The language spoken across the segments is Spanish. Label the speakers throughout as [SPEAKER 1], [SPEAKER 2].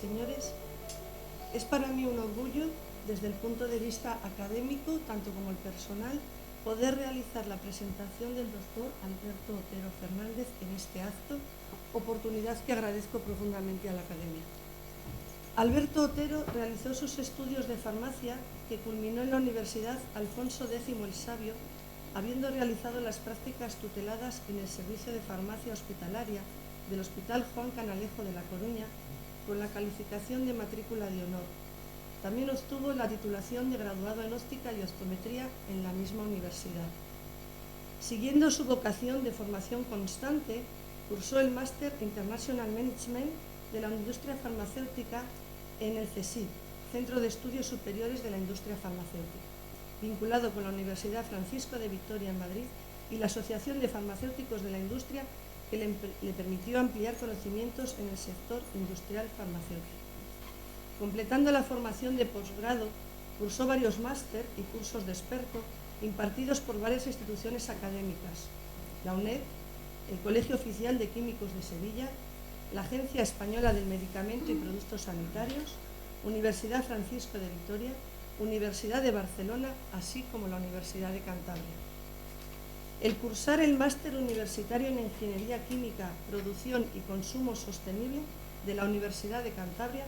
[SPEAKER 1] señores, es para mí un orgullo, desde el punto de vista académico, tanto como el personal, poder realizar la presentación del doctor Alberto Otero Fernández en este acto, oportunidad que agradezco profundamente a la Academia. Alberto Otero realizó sus estudios de farmacia, que culminó en la Universidad Alfonso X el Sabio, habiendo realizado las prácticas tuteladas en el Servicio de Farmacia Hospitalaria del Hospital Juan Canalejo de La Coruña, con la calificación de matrícula de honor. También obtuvo la titulación de graduado en óptica y optometría en la misma universidad. Siguiendo su vocación de formación constante, cursó el Máster International Management de la Industria Farmacéutica en el CSIC, Centro de Estudios Superiores de la Industria Farmacéutica, vinculado con la Universidad Francisco de Vitoria en Madrid y la Asociación de Farmacéuticos de la Industria, que le permitió ampliar conocimientos en el sector industrial farmacéutico. Completando la formación de posgrado, cursó varios máster y cursos de experto impartidos por varias instituciones académicas: la UNED, el Colegio Oficial de Químicos de Sevilla, la Agencia Española del Medicamento y Productos Sanitarios, Universidad Francisco de Vitoria, Universidad de Barcelona, así como la Universidad de Cantabria. El cursar el Máster Universitario en Ingeniería Química, Producción y Consumo Sostenible de la Universidad de Cantabria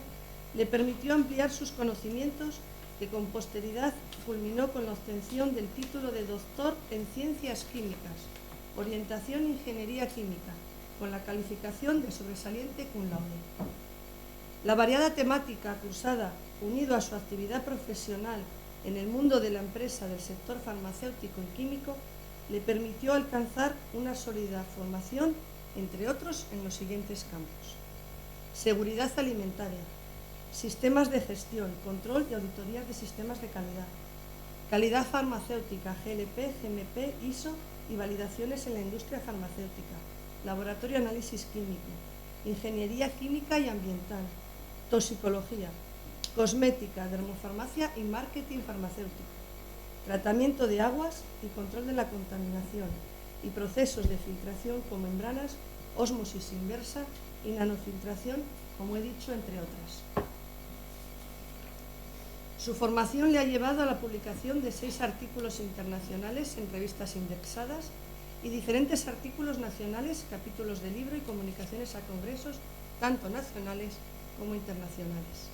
[SPEAKER 1] le permitió ampliar sus conocimientos, que con posterioridad culminó con la obtención del título de Doctor en Ciencias Químicas, orientación Ingeniería Química, con la calificación de sobresaliente cum laude. La variada temática cursada, unido a su actividad profesional en el mundo de la empresa del sector farmacéutico y químico, le permitió alcanzar una sólida formación, entre otros, en los siguientes campos: seguridad alimentaria, sistemas de gestión, control y auditoría de sistemas de calidad, calidad farmacéutica, GLP, GMP, ISO y validaciones en la industria farmacéutica, laboratorio de análisis químico, ingeniería química y ambiental, toxicología, cosmética, dermofarmacia y marketing farmacéutico, tratamiento de aguas y control de la contaminación y procesos de filtración con membranas, ósmosis inversa y nanofiltración, como he dicho, entre otras. Su formación le ha llevado a la publicación de 6 artículos internacionales en revistas indexadas y diferentes artículos nacionales, capítulos de libro y comunicaciones a congresos, tanto nacionales como internacionales.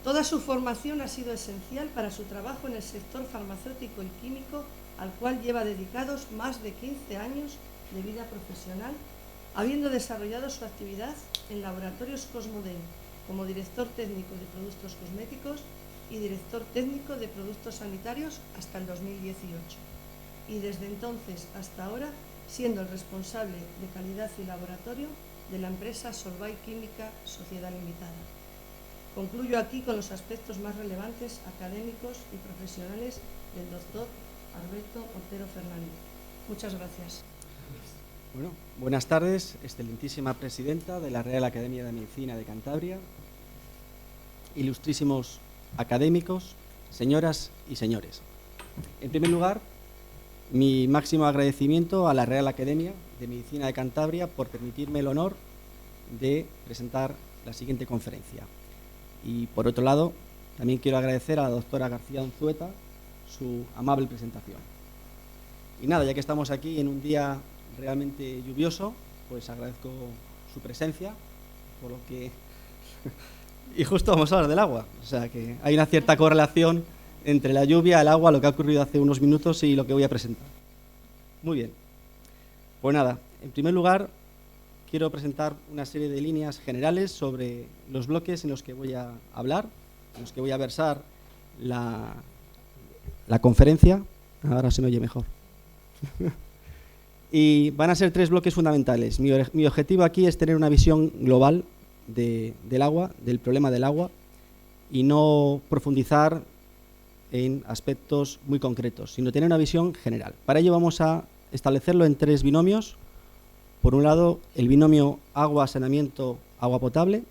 [SPEAKER 1] Toda su formación ha sido esencial para su trabajo en el sector farmacéutico y químico, al cual lleva dedicados más de 15 años de vida profesional, habiendo desarrollado su actividad en laboratorios Cosmoden como director técnico de productos cosméticos y director técnico de productos sanitarios hasta el 2018, y desde entonces hasta ahora siendo el responsable de calidad y laboratorio de la empresa Solvay Química Sociedad Limitada. Concluyo aquí con los aspectos más relevantes académicos y profesionales del doctor Alberto Otero Fernández. Muchas gracias.
[SPEAKER 2] Bueno, buenas tardes, excelentísima presidenta de la Real Academia de Medicina de Cantabria, ilustrísimos académicos, señoras y señores. En primer lugar, mi máximo agradecimiento a la Real Academia de Medicina de Cantabria por permitirme el honor de presentar la siguiente conferencia. Y por otro lado, también quiero agradecer a la doctora García Unzueta su amable presentación. Y nada, ya que estamos aquí en un día realmente lluvioso, pues agradezco su presencia, por lo que... Y justo vamos a hablar del agua, o sea que hay una cierta correlación entre la lluvia, el agua, lo que ha ocurrido hace unos minutos y lo que voy a presentar. Muy bien. Pues nada, en primer lugar, quiero presentar una serie de líneas generales sobre los bloques en los que voy a hablar, en los que voy a versar la conferencia. Ahora se me oye mejor. Y van a ser 3 bloques fundamentales. Mi objetivo aquí es tener una visión global del agua, del problema del agua, y no profundizar en aspectos muy concretos, sino tener una visión general. Para ello vamos a establecerlo en 3 binomios. Por un lado, el binomio agua, saneamiento, agua potable.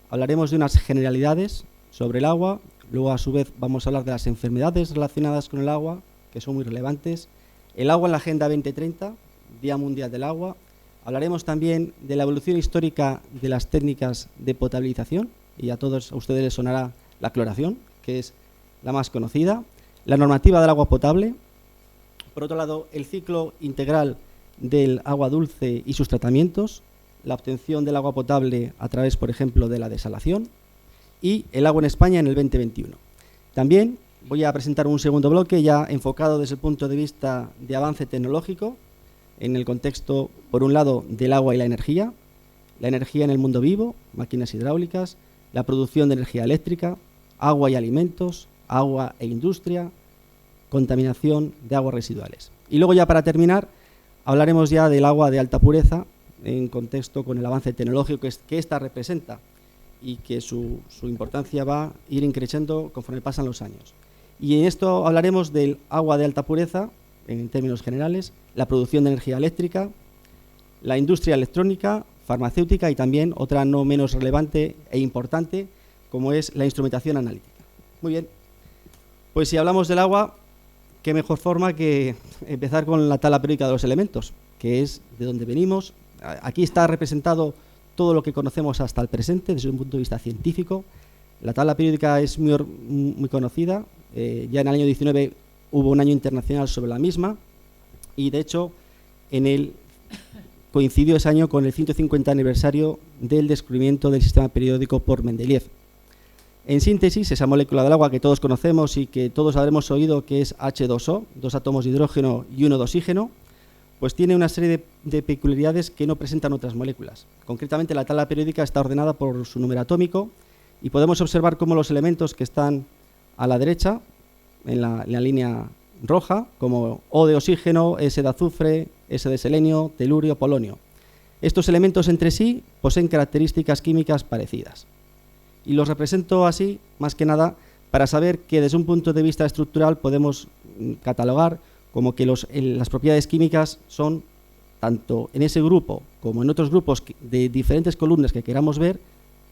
[SPEAKER 2] Hablaremos de unas generalidades sobre el agua. Luego, a su vez, vamos a hablar de las enfermedades relacionadas con el agua, que son muy relevantes. El agua en la Agenda 2030, Día Mundial del Agua. Hablaremos también de la evolución histórica de las técnicas de potabilización, y a todos ustedes les sonará la cloración, que es la más conocida, la normativa del agua potable, por otro lado, el ciclo integral del agua dulce y sus tratamientos, la obtención del agua potable a través, por ejemplo, de la desalación, y el agua en España en el 2021. También voy a presentar un segundo bloque ya enfocado desde el punto de vista de avance tecnológico, en el contexto, por un lado, del agua y la energía en el mundo vivo, máquinas hidráulicas, la producción de energía eléctrica, agua y alimentos, agua e industria, contaminación de aguas residuales. Y luego ya para terminar, hablaremos ya del agua de alta pureza en contexto con el avance tecnológico que ésta representa y que su importancia va a ir increciendo conforme pasan los años. Y en esto hablaremos del agua de alta pureza, en términos generales, la producción de energía eléctrica, la industria electrónica, farmacéutica y también otra no menos relevante e importante, como es la instrumentación analítica. Muy bien, pues si hablamos del agua, qué mejor forma que empezar con la tabla periódica de los elementos, que es de donde venimos. Aquí está representado todo lo que conocemos hasta el presente desde un punto de vista científico. La tabla periódica es muy conocida. Ya en el año 19 hubo un año internacional sobre la misma y, de hecho, coincidió ese año con el 150 aniversario del descubrimiento del sistema periódico por Mendeleev. En síntesis, esa molécula del agua que todos conocemos y que todos habremos oído que es H2O, 2 átomos de hidrógeno y 1 de oxígeno, pues tiene una serie de peculiaridades que no presentan otras moléculas. Concretamente, la tabla periódica está ordenada por su número atómico y podemos observar cómo los elementos que están a la derecha, en la línea roja, como O de oxígeno, S de azufre, S de selenio, telurio, polonio. Estos elementos entre sí poseen características químicas parecidas. Y los represento así, más que nada, para saber que desde un punto de vista estructural podemos catalogar como que las propiedades químicas son, tanto en ese grupo como en otros grupos de diferentes columnas que queramos ver,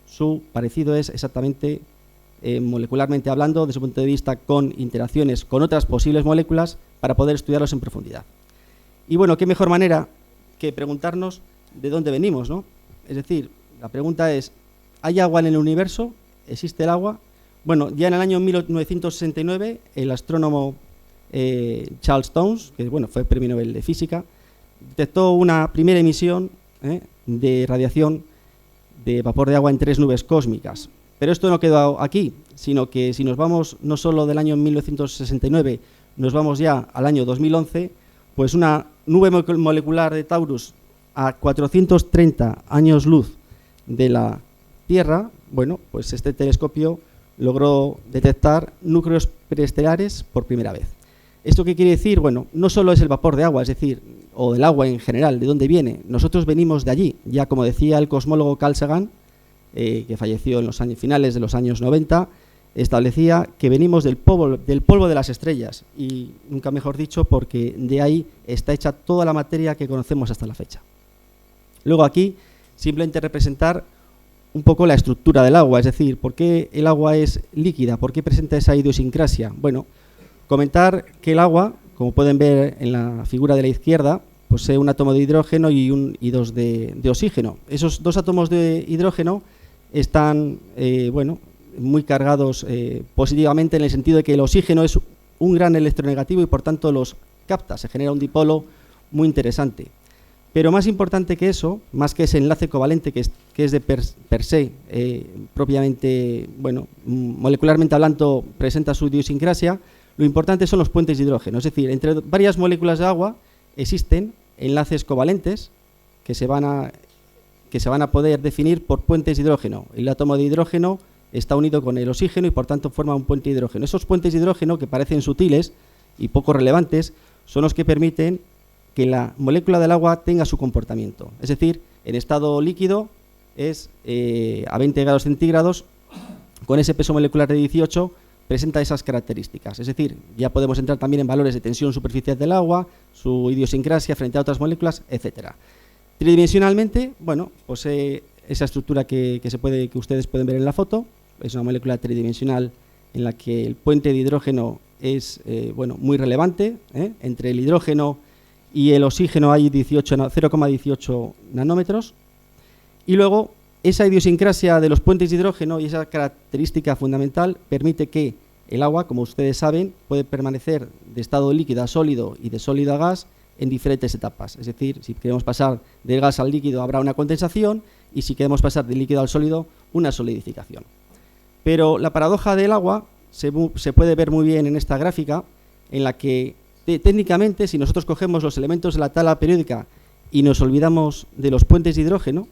[SPEAKER 2] su parecido es exactamente, molecularmente hablando, desde un punto de vista con interacciones con otras posibles moléculas para poder estudiarlos en profundidad. Y bueno, qué mejor manera que preguntarnos de dónde venimos, ¿no? Es decir, la pregunta es, ¿hay agua en el universo? ¿Existe el agua? Bueno, ya en el año 1969, el astrónomo Charles Townes, que bueno, fue premio Nobel de Física, detectó una primera emisión de radiación de vapor de agua en 3 nubes cósmicas. Pero esto no quedó aquí, sino que si nos vamos no solo del año 1969, nos vamos ya al año 2011, pues una nube molecular de Taurus a 430 años luz de la Tierra, bueno, pues este telescopio logró detectar núcleos preestelares por primera vez. ¿Esto qué quiere decir? Bueno, no solo es el vapor de agua, es decir, o del agua en general, ¿de dónde viene? Nosotros venimos de allí, ya como decía el cosmólogo Carl Sagan, que falleció en los finales de los años 90, establecía que venimos del polvo de las estrellas, y nunca mejor dicho, porque de ahí está hecha toda la materia que conocemos hasta la fecha. Luego aquí, simplemente representar un poco la estructura del agua, es decir, ¿por qué el agua es líquida? ¿Por qué presenta esa idiosincrasia? Bueno, comentar que el agua, como pueden ver en la figura de la izquierda, posee un átomo de hidrógeno y 2 de oxígeno. Esos 2 átomos de hidrógeno están muy cargados positivamente, en el sentido de que el oxígeno es un gran electronegativo y por tanto los capta, se genera un dipolo muy interesante. Pero más importante que eso, más que ese enlace covalente que es de per se, propiamente, bueno, molecularmente hablando, presenta su idiosincrasia, lo importante son los puentes de hidrógeno. Es decir, entre varias moléculas de agua existen enlaces covalentes que se van a poder definir por puentes de hidrógeno. El átomo de hidrógeno está unido con el oxígeno y por tanto forma un puente de hidrógeno. Esos puentes de hidrógeno, que parecen sutiles y poco relevantes, son los que permiten que la molécula del agua tenga su comportamiento. Es decir, en estado líquido es a 20 grados centígrados, con ese peso molecular de 18, presenta esas características. Es decir, ya podemos entrar también en valores de tensión superficial del agua, su idiosincrasia frente a otras moléculas, etcétera. Tridimensionalmente, bueno, posee esa estructura que ustedes pueden ver en la foto. Es una molécula tridimensional en la que el puente de hidrógeno es muy relevante. Entre el hidrógeno y el oxígeno hay 0,18 nanómetros. Y luego, esa idiosincrasia de los puentes de hidrógeno y esa característica fundamental permite que el agua, como ustedes saben, puede permanecer de estado líquido a sólido y de sólido a gas en diferentes etapas. Es decir, si queremos pasar del gas al líquido habrá una condensación y si queremos pasar del líquido al sólido, una solidificación. Pero la paradoja del agua se puede ver muy bien en esta gráfica, en la que técnicamente, si nosotros cogemos los elementos de la tabla periódica y nos olvidamos de los puentes de hidrógeno,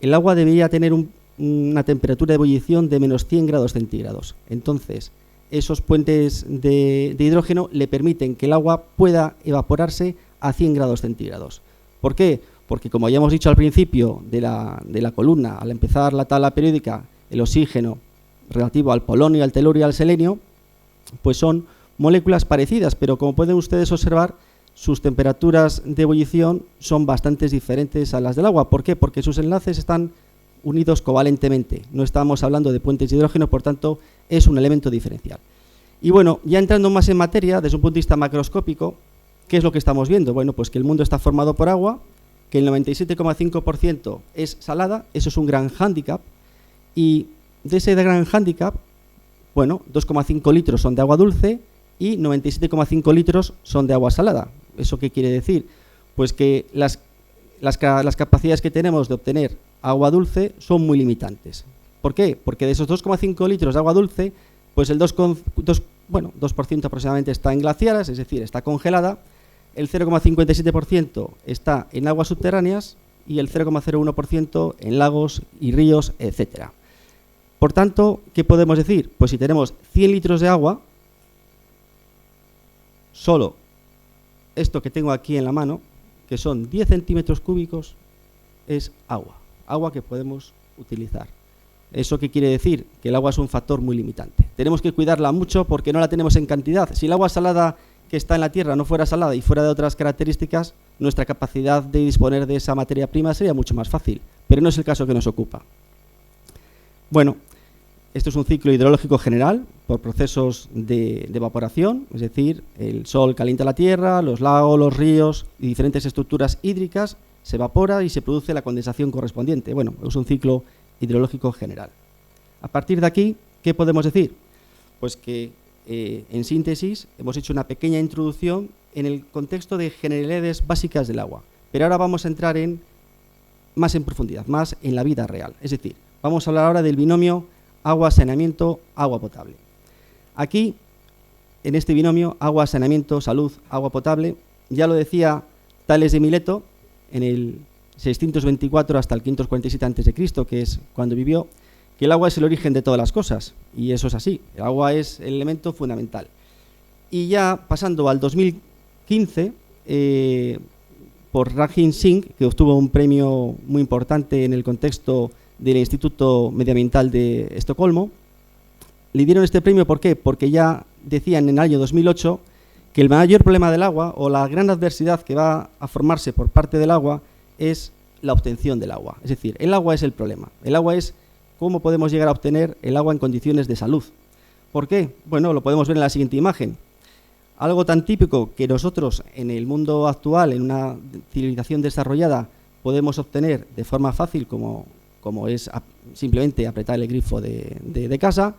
[SPEAKER 2] el agua debería tener una temperatura de ebullición de menos 100 grados centígrados. Entonces, esos puentes de hidrógeno le permiten que el agua pueda evaporarse a 100 grados centígrados. ¿Por qué? Porque, como ya hemos dicho al principio de la columna, al empezar la tabla periódica, el oxígeno relativo al polonio, al telurio y al selenio, pues son moléculas parecidas, pero como pueden ustedes observar, sus temperaturas de ebullición son bastante diferentes a las del agua. ¿Por qué? Porque sus enlaces están unidos covalentemente. No estamos hablando de puentes de hidrógeno, por tanto, es un elemento diferencial. Y bueno, ya entrando más en materia, desde un punto de vista macroscópico, ¿qué es lo que estamos viendo? Bueno, pues que el mundo está formado por agua, que el 97,5% es salada, eso es un gran hándicap, y de ese gran hándicap, bueno, 2,5 litros son de agua dulce y 97,5 litros son de agua salada. ¿Eso qué quiere decir? Pues que las capacidades que tenemos de obtener agua dulce son muy limitantes. ¿Por qué? Porque de esos 2,5 litros de agua dulce, pues el 2% aproximadamente está en glaciares, es decir, está congelada, el 0,57% está en aguas subterráneas y el 0,01% en lagos y ríos, etcétera. Por tanto, ¿qué podemos decir? Pues si tenemos 100 litros de agua, solo esto que tengo aquí en la mano, que son 10 centímetros cúbicos, es agua que podemos utilizar. ¿Eso qué quiere decir? Que el agua es un factor muy limitante. Tenemos que cuidarla mucho porque no la tenemos en cantidad. Si el agua salada que está en la Tierra no fuera salada y fuera de otras características, nuestra capacidad de disponer de esa materia prima sería mucho más fácil, pero no es el caso que nos ocupa. Bueno, esto es un ciclo hidrológico general por procesos de evaporación, es decir, el sol calienta la tierra, los lagos, los ríos y diferentes estructuras hídricas se evapora y se produce la condensación correspondiente. Bueno, es un ciclo hidrológico general. A partir de aquí, ¿qué podemos decir? Pues que, en síntesis, hemos hecho una pequeña introducción en el contexto de generalidades básicas del agua, pero ahora vamos a entrar más en profundidad, más en la vida real. Es decir, vamos a hablar ahora del binomio agua, saneamiento, agua potable. Aquí, en este binomio, agua, saneamiento, salud, agua potable, ya lo decía Tales de Mileto en el 624 hasta el 547 a.C., que es cuando vivió, que el agua es el origen de todas las cosas, y eso es así, el agua es el elemento fundamental. Y ya pasando al 2015, por Ranjit Singh, que obtuvo un premio muy importante en el contexto del Instituto Medioambiental de Estocolmo, le dieron este premio, ¿por qué? Porque ya decían en el año 2008 que el mayor problema del agua, o la gran adversidad que va a formarse por parte del agua, es la obtención del agua. Es decir, el agua es el problema. El agua es cómo podemos llegar a obtener el agua en condiciones de salud. ¿Por qué? Bueno, lo podemos ver en la siguiente imagen. Algo tan típico que nosotros en el mundo actual, en una civilización desarrollada, podemos obtener de forma fácil como es simplemente apretar el grifo de casa.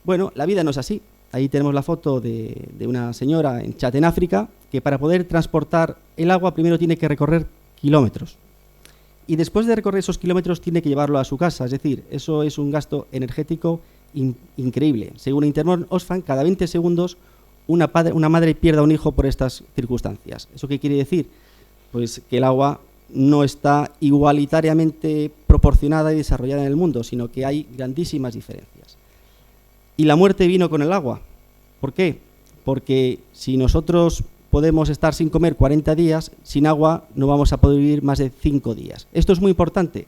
[SPEAKER 2] Bueno, la vida no es así. Ahí tenemos la foto de una señora en Chad, en África, que para poder transportar el agua primero tiene que recorrer kilómetros. Y después de recorrer esos kilómetros tiene que llevarlo a su casa. Es decir, eso es un gasto energético increíble. Según Intermon Oxfam, cada 20 segundos una madre pierde a un hijo por estas circunstancias. ¿Eso qué quiere decir? Pues que el agua no está igualitariamente proporcionada y desarrollada en el mundo, sino que hay grandísimas diferencias. Y la muerte vino con el agua. ¿Por qué? Porque si nosotros podemos estar sin comer 40 días, sin agua no vamos a poder vivir más de 5 días. Esto es muy importante.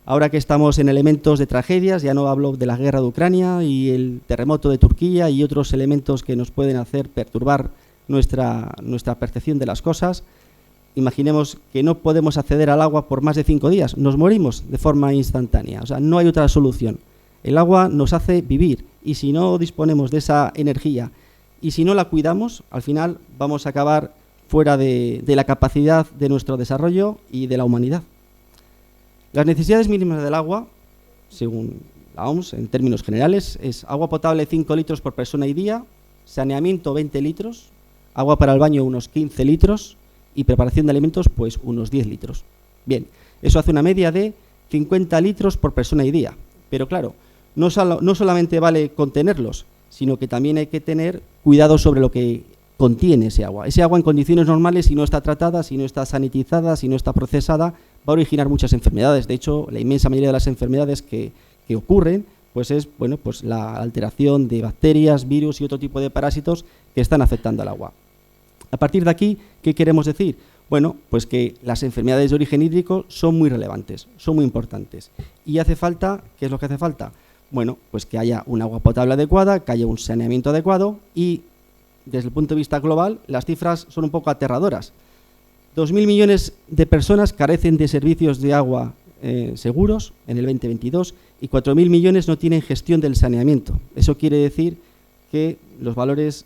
[SPEAKER 2] Ahora que estamos en elementos de tragedias, ya no hablo de la guerra de Ucrania y el terremoto de Turquía y otros elementos que nos pueden hacer perturbar nuestra percepción de las cosas. Imaginemos que no podemos acceder al agua por más de 5 días, nos morimos de forma instantánea, o sea, no hay otra solución. El agua nos hace vivir y si no disponemos de esa energía y si no la cuidamos, al final vamos a acabar fuera de la capacidad de nuestro desarrollo y de la humanidad. Las necesidades mínimas del agua, según la OMS, en términos generales, es agua potable 5 litros por persona y día, saneamiento 20 litros, agua para el baño unos 15 litros y preparación de alimentos pues unos 10 litros. Bien, eso hace una media de 50 litros por persona y día. Pero claro, no solamente vale contenerlos, sino que también hay que tener cuidado sobre lo que contiene ese agua. Ese agua en condiciones normales, si no está tratada, si no está sanitizada, si no está procesada, va a originar muchas enfermedades. De hecho, la inmensa mayoría de las enfermedades que ocurren pues es pues la alteración de bacterias, virus y otro tipo de parásitos que están afectando al agua. A partir de aquí, ¿qué queremos decir? Bueno, pues que las enfermedades de origen hídrico son muy relevantes, son muy importantes. Y hace falta, ¿qué es lo que hace falta? Bueno, pues que haya un agua potable adecuada, que haya un saneamiento adecuado y, desde el punto de vista global, las cifras son un poco aterradoras. 2.000 millones de personas carecen de servicios de agua seguros en el 2022 y 4.000 millones no tienen gestión del saneamiento. Eso quiere decir que los valores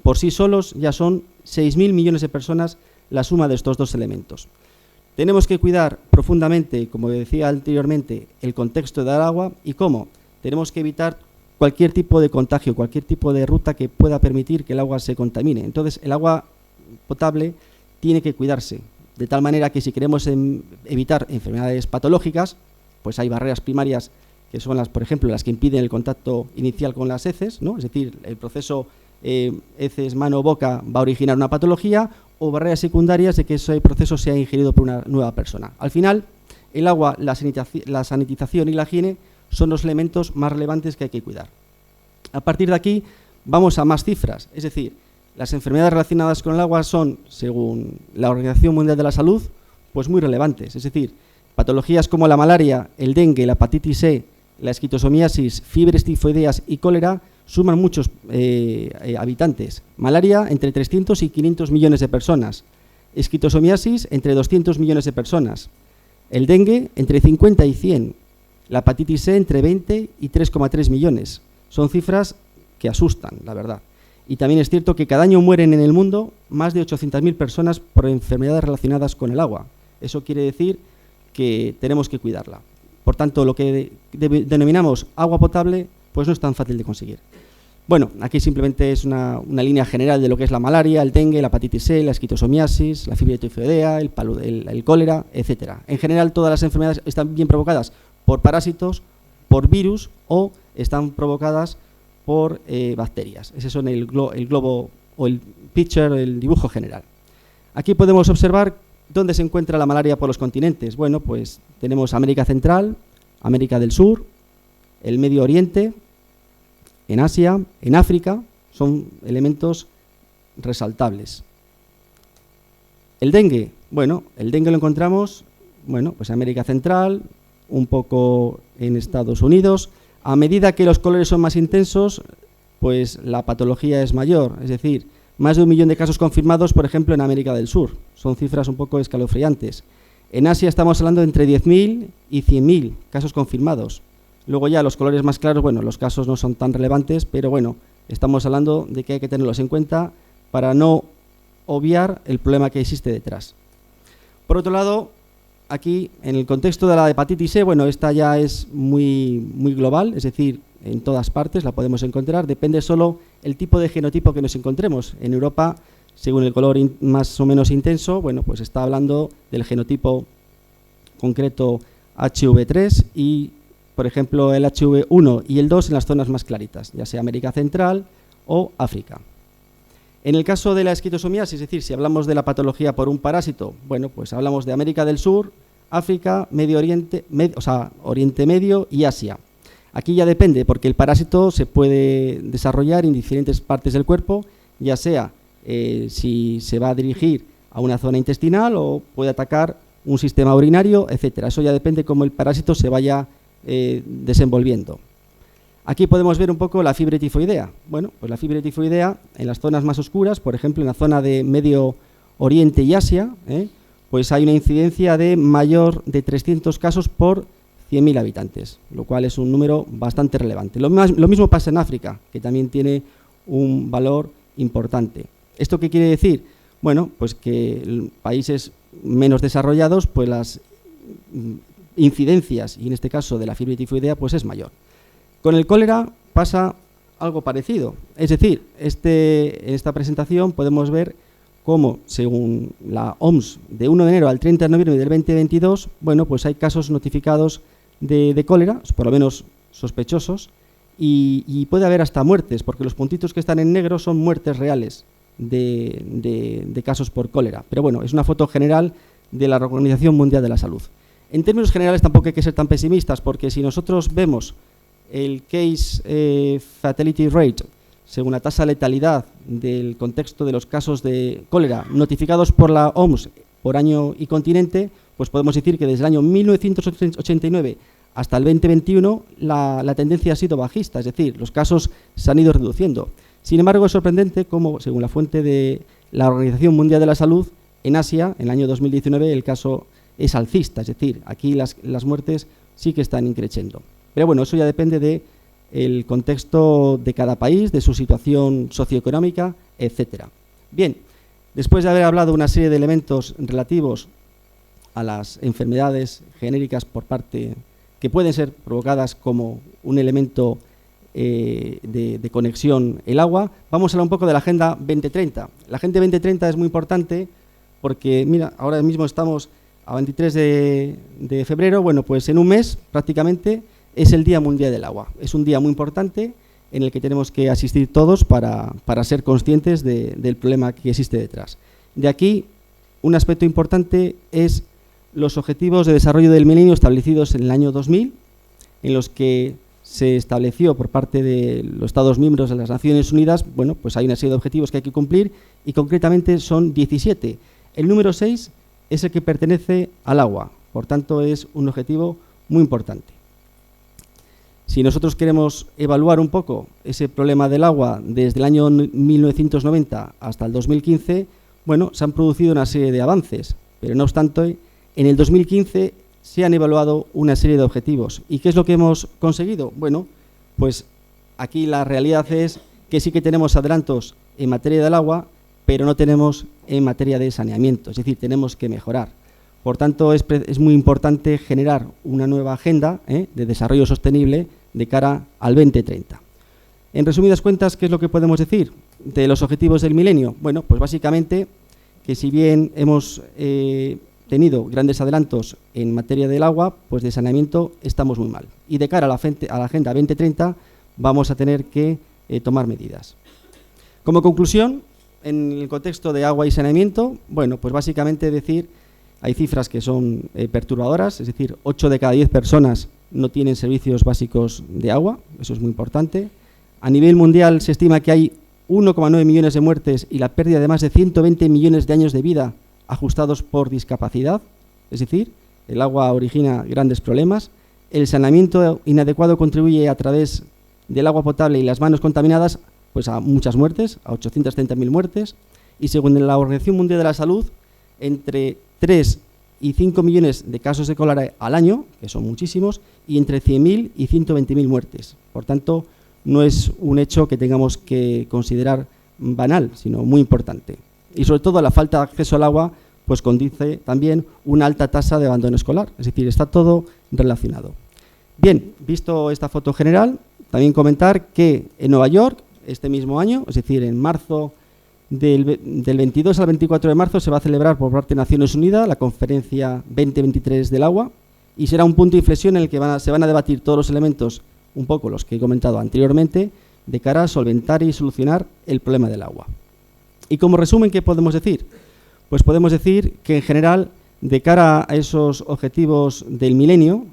[SPEAKER 2] por sí solos ya son 6.000 millones de personas la suma de estos dos elementos. Tenemos que cuidar profundamente, como decía anteriormente, el contexto del agua y cómo. Tenemos que evitar cualquier tipo de contagio, cualquier tipo de ruta que pueda permitir que el agua se contamine. Entonces, el agua potable tiene que cuidarse, de tal manera que si queremos evitar enfermedades patológicas, pues hay barreras primarias que son las, por ejemplo, las que impiden el contacto inicial con las heces, ¿no? Es decir, el proceso heces, mano, boca va a originar una patología, o barreras secundarias de que ese proceso sea ingerido por una nueva persona. Al final, el agua, la sanitización y la higiene son los elementos más relevantes que hay que cuidar. A partir de aquí, vamos a más cifras, es decir, las enfermedades relacionadas con el agua son, según la Organización Mundial de la Salud, pues muy relevantes, es decir, patologías como la malaria, el dengue, la hepatitis C, la esquistosomiasis, fiebres tifoideas y cólera suman muchos habitantes. Malaria, entre 300 y 500 millones de personas. Esquistosomiasis, entre 200 millones de personas. El dengue, entre 50 y 100. La hepatitis C, entre 20 y 3,3 millones. Son cifras que asustan, la verdad. Y también es cierto que cada año mueren en el mundo más de 800.000 personas por enfermedades relacionadas con el agua. Eso quiere decir que tenemos que cuidarla. Por tanto, lo que denominamos agua potable, pues no es tan fácil de conseguir. Bueno, aquí simplemente es una línea general de lo que es la malaria, el dengue, la hepatitis C, la esquistosomiasis, la fiebre tifoidea, el cólera, etcétera. En general, todas las enfermedades están bien provocadas por parásitos, por virus o están provocadas por bacterias. Ese son el globo o el picture, el dibujo general. Aquí podemos observar dónde se encuentra la malaria por los continentes. Bueno, pues tenemos América Central, América del Sur, el Medio Oriente, en Asia, en África, son elementos resaltables. El dengue, bueno, el dengue lo encontramos, bueno, pues en América Central, un poco en Estados Unidos. A medida que los colores son más intensos, pues la patología es mayor, es decir, más de 1 millón de casos confirmados, por ejemplo, en América del Sur. Son cifras un poco escalofriantes. En Asia estamos hablando de entre 10.000 y 100.000 casos confirmados. Luego ya los colores más claros, bueno, los casos no son tan relevantes, pero bueno, estamos hablando de que hay que tenerlos en cuenta para no obviar el problema que existe detrás. Por otro lado, aquí, en el contexto de la hepatitis C, bueno, esta ya es muy global, es decir, en todas partes la podemos encontrar, depende solo el tipo de genotipo que nos encontremos. En Europa, según el color más o menos intenso, bueno, pues está hablando del genotipo concreto HV3 y, por ejemplo, el HV1 y el 2 en las zonas más claritas, ya sea América Central o África. En el caso de la esquistosomiasis, es decir, si hablamos de la patología por un parásito, bueno, pues hablamos de América del Sur, África, Medio Oriente, Oriente Medio y Asia. Aquí ya depende, porque el parásito se puede desarrollar en diferentes partes del cuerpo, ya sea si se va a dirigir a una zona intestinal o puede atacar un sistema urinario, etcétera. Eso ya depende cómo el parásito se vaya desenvolviendo. Aquí podemos ver un poco la fiebre tifoidea. Bueno, pues la fiebre tifoidea en las zonas más oscuras, por ejemplo en la zona de Medio Oriente y Asia, pues hay una incidencia de mayor de 300 casos por 100.000 habitantes, lo cual es un número bastante relevante. Lo mismo pasa en África, que también tiene un valor importante. ¿Esto qué quiere decir? bueno, pues que en países menos desarrollados, pues las incidencias, y en este caso de la fiebre tifoidea, pues es mayor. Con el cólera pasa algo parecido. Es decir, en esta presentación podemos ver cómo, según la OMS, de 1 de enero al 30 de noviembre del 2022, bueno, pues hay casos notificados de cólera, por lo menos sospechosos, y puede haber hasta muertes, porque los puntitos que están en negro son muertes reales de casos por cólera. Pero bueno, es una foto general de la Organización Mundial de la Salud. En términos generales tampoco hay que ser tan pesimistas, porque si nosotros vemos el case fatality rate, según la tasa de letalidad del contexto de los casos de cólera notificados por la OMS por año y continente, pues podemos decir que desde el año 1989 hasta el 2021 la tendencia ha sido bajista, es decir, los casos se han ido reduciendo. Sin embargo, es sorprendente cómo, según la fuente de la Organización Mundial de la Salud, en Asia, en el año 2019, el caso es alcista, es decir, aquí las muertes sí que están increciendo. Pero bueno, eso ya depende del contexto de cada país, de su situación socioeconómica, etcétera. Bien, después de haber hablado una serie de elementos relativos a las enfermedades genéricas por parte que pueden ser provocadas como un elemento de conexión el agua, vamos a hablar un poco de la Agenda 2030. La Agenda 2030 es muy importante porque, mira, ahora mismo estamos a 23 de febrero, bueno, pues en un mes prácticamente es el Día Mundial del Agua. Es un día muy importante en el que tenemos que asistir todos para ser conscientes del problema que existe detrás. De aquí, un aspecto importante es los Objetivos de Desarrollo del Milenio establecidos en el año 2000, en los que se estableció por parte de los Estados miembros de las Naciones Unidas, bueno, pues hay una serie de objetivos que hay que cumplir y concretamente son 17. El número 6 es el que pertenece al agua, por tanto es un objetivo muy importante. Si nosotros queremos evaluar un poco ese problema del agua desde el año 1990 hasta el 2015, bueno, se han producido una serie de avances, pero no obstante, en el 2015 se han evaluado una serie de objetivos. ¿Y qué es lo que hemos conseguido? Bueno, pues aquí la realidad es que sí que tenemos adelantos en materia del agua, pero no tenemos en materia de saneamiento, es decir, tenemos que mejorar. Por tanto, es muy importante generar una nueva agenda de desarrollo sostenible de cara al 2030. En resumidas cuentas, ¿qué es lo que podemos decir de los objetivos del milenio? Bueno, pues básicamente que si bien hemos tenido grandes adelantos en materia del agua, pues de saneamiento estamos muy mal. Y de cara a la Agenda 2030 vamos a tener que tomar medidas. Como conclusión, en el contexto de agua y saneamiento, bueno, pues básicamente decir, hay cifras que son perturbadoras, es decir, 8 de cada 10 personas no tienen servicios básicos de agua, eso es muy importante. A nivel mundial se estima que hay 1,9 millones de muertes y la pérdida de más de 120 millones de años de vida ajustados por discapacidad, es decir, el agua origina grandes problemas. El saneamiento inadecuado contribuye a través del agua potable y las manos contaminadas pues a muchas muertes, a 830.000 muertes, y según la Organización Mundial de la Salud, entre 3 y 5 millones de casos de cólera al año, que son muchísimos, y entre 100.000 y 120.000 muertes. Por tanto, no es un hecho que tengamos que considerar banal, sino muy importante. Y sobre todo la falta de acceso al agua pues condice también una alta tasa de abandono escolar, es decir, está todo relacionado. Bien, visto esta foto general, también comentar que en Nueva York, este mismo año, es decir, en marzo del 22 al 24 de marzo, se va a celebrar por parte de Naciones Unidas la Conferencia 2023 del Agua y será un punto de inflexión en el que se van a debatir todos los elementos, un poco los que he comentado anteriormente, de cara a solventar y solucionar el problema del agua. Y como resumen, ¿qué podemos decir? Pues podemos decir que en general, de cara a esos objetivos del milenio,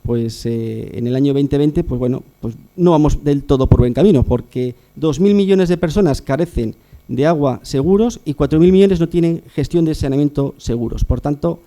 [SPEAKER 2] pues en el año 2020, pues bueno, pues no vamos del todo por buen camino, porque 2.000 millones de personas carecen de agua seguros y 4.000 millones no tienen gestión de saneamiento seguros. Por tanto,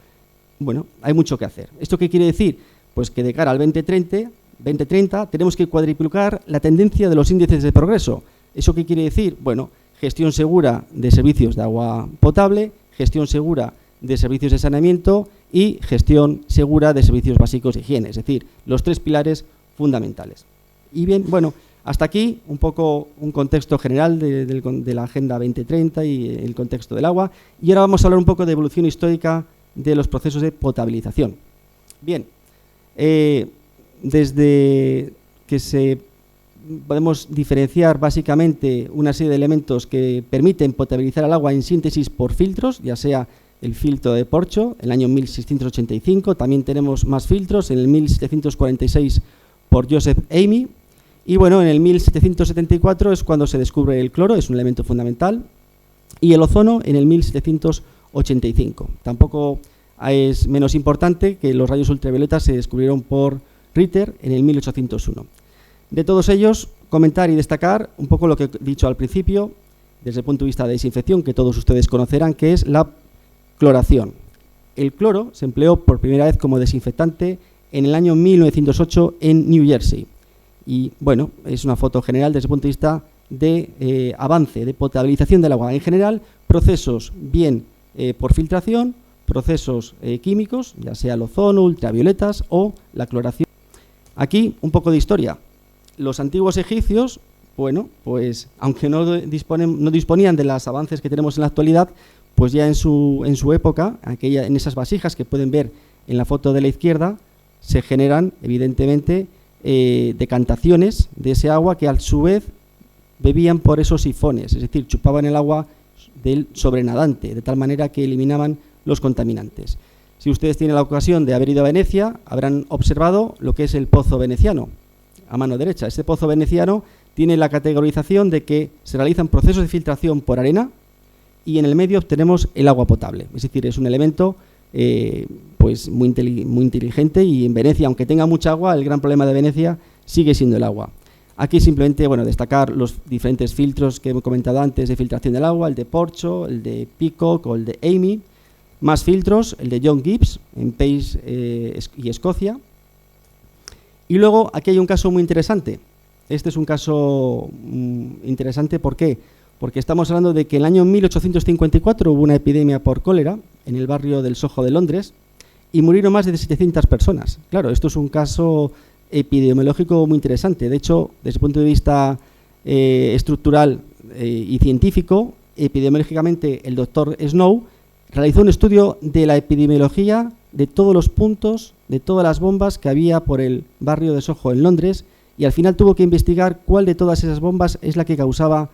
[SPEAKER 2] bueno, hay mucho que hacer. ¿Esto qué quiere decir? Pues que de cara al 2030 tenemos que cuadriplicar la tendencia de los índices de progreso. ¿Eso qué quiere decir? Bueno, gestión segura de servicios de agua potable, gestión segura de servicios de saneamiento y gestión segura de servicios básicos de higiene, es decir, los 3 pilares fundamentales. Y bien, bueno, Hasta aquí un poco un contexto general de la Agenda 2030 y el contexto del agua. Y ahora vamos a hablar un poco de evolución histórica de los procesos de potabilización. Bien, desde que podemos diferenciar básicamente una serie de elementos que permiten potabilizar el agua en síntesis por filtros, ya sea el filtro de Porcho, en el año 1685, también tenemos más filtros, en el 1746 por Joseph Amy, y bueno, en el 1774 es cuando se descubre el cloro, es un elemento fundamental, y el ozono en el 1785. Tampoco es menos importante que los rayos ultravioletas se descubrieron por Ritter en el 1801. De todos ellos, comentar y destacar un poco lo que he dicho al principio, desde el punto de vista de desinfección, que todos ustedes conocerán, que es la cloración. El cloro se empleó por primera vez como desinfectante en el año 1908 en New Jersey. Y bueno, es una foto general desde el punto de vista de avance, de potabilización del agua. En general, procesos bien por filtración, procesos químicos, ya sea el ozono, ultravioletas o la cloración. Aquí un poco de historia. Los antiguos egipcios, bueno, pues aunque no disponían de los avances que tenemos en la actualidad, pues ya en su época, en esas vasijas que pueden ver en la foto de la izquierda, se generan evidentemente decantaciones de ese agua que a su vez bebían por esos sifones, es decir, chupaban el agua del sobrenadante, de tal manera que eliminaban los contaminantes. Si ustedes tienen la ocasión de haber ido a Venecia, habrán observado lo que es el pozo veneciano, a mano derecha. Este pozo veneciano tiene la categorización de que se realizan procesos de filtración por arena y en el medio obtenemos el agua potable. Es decir, es un elemento pues muy inteligente, y en Venecia, aunque tenga mucha agua, el gran problema de Venecia sigue siendo el agua. Aquí simplemente destacar los diferentes filtros que hemos comentado antes de filtración del agua, el de Porcho, el de Peacock o el de Amy. Más filtros, el de John Gibbs en Pace y Escocia. Y luego aquí hay un caso muy interesante. Este es un caso interesante, ¿por qué? Porque estamos hablando de que en el año 1854 hubo una epidemia por cólera en el barrio del Soho de Londres y murieron más de 700 personas. Claro, esto es un caso epidemiológico muy interesante. De hecho, desde el punto de vista estructural y científico, epidemiológicamente el doctor Snow realizó un estudio de la epidemiología de todos los puntos, de todas las bombas que había por el barrio de Soho en Londres, y al final tuvo que investigar cuál de todas esas bombas es la que causaba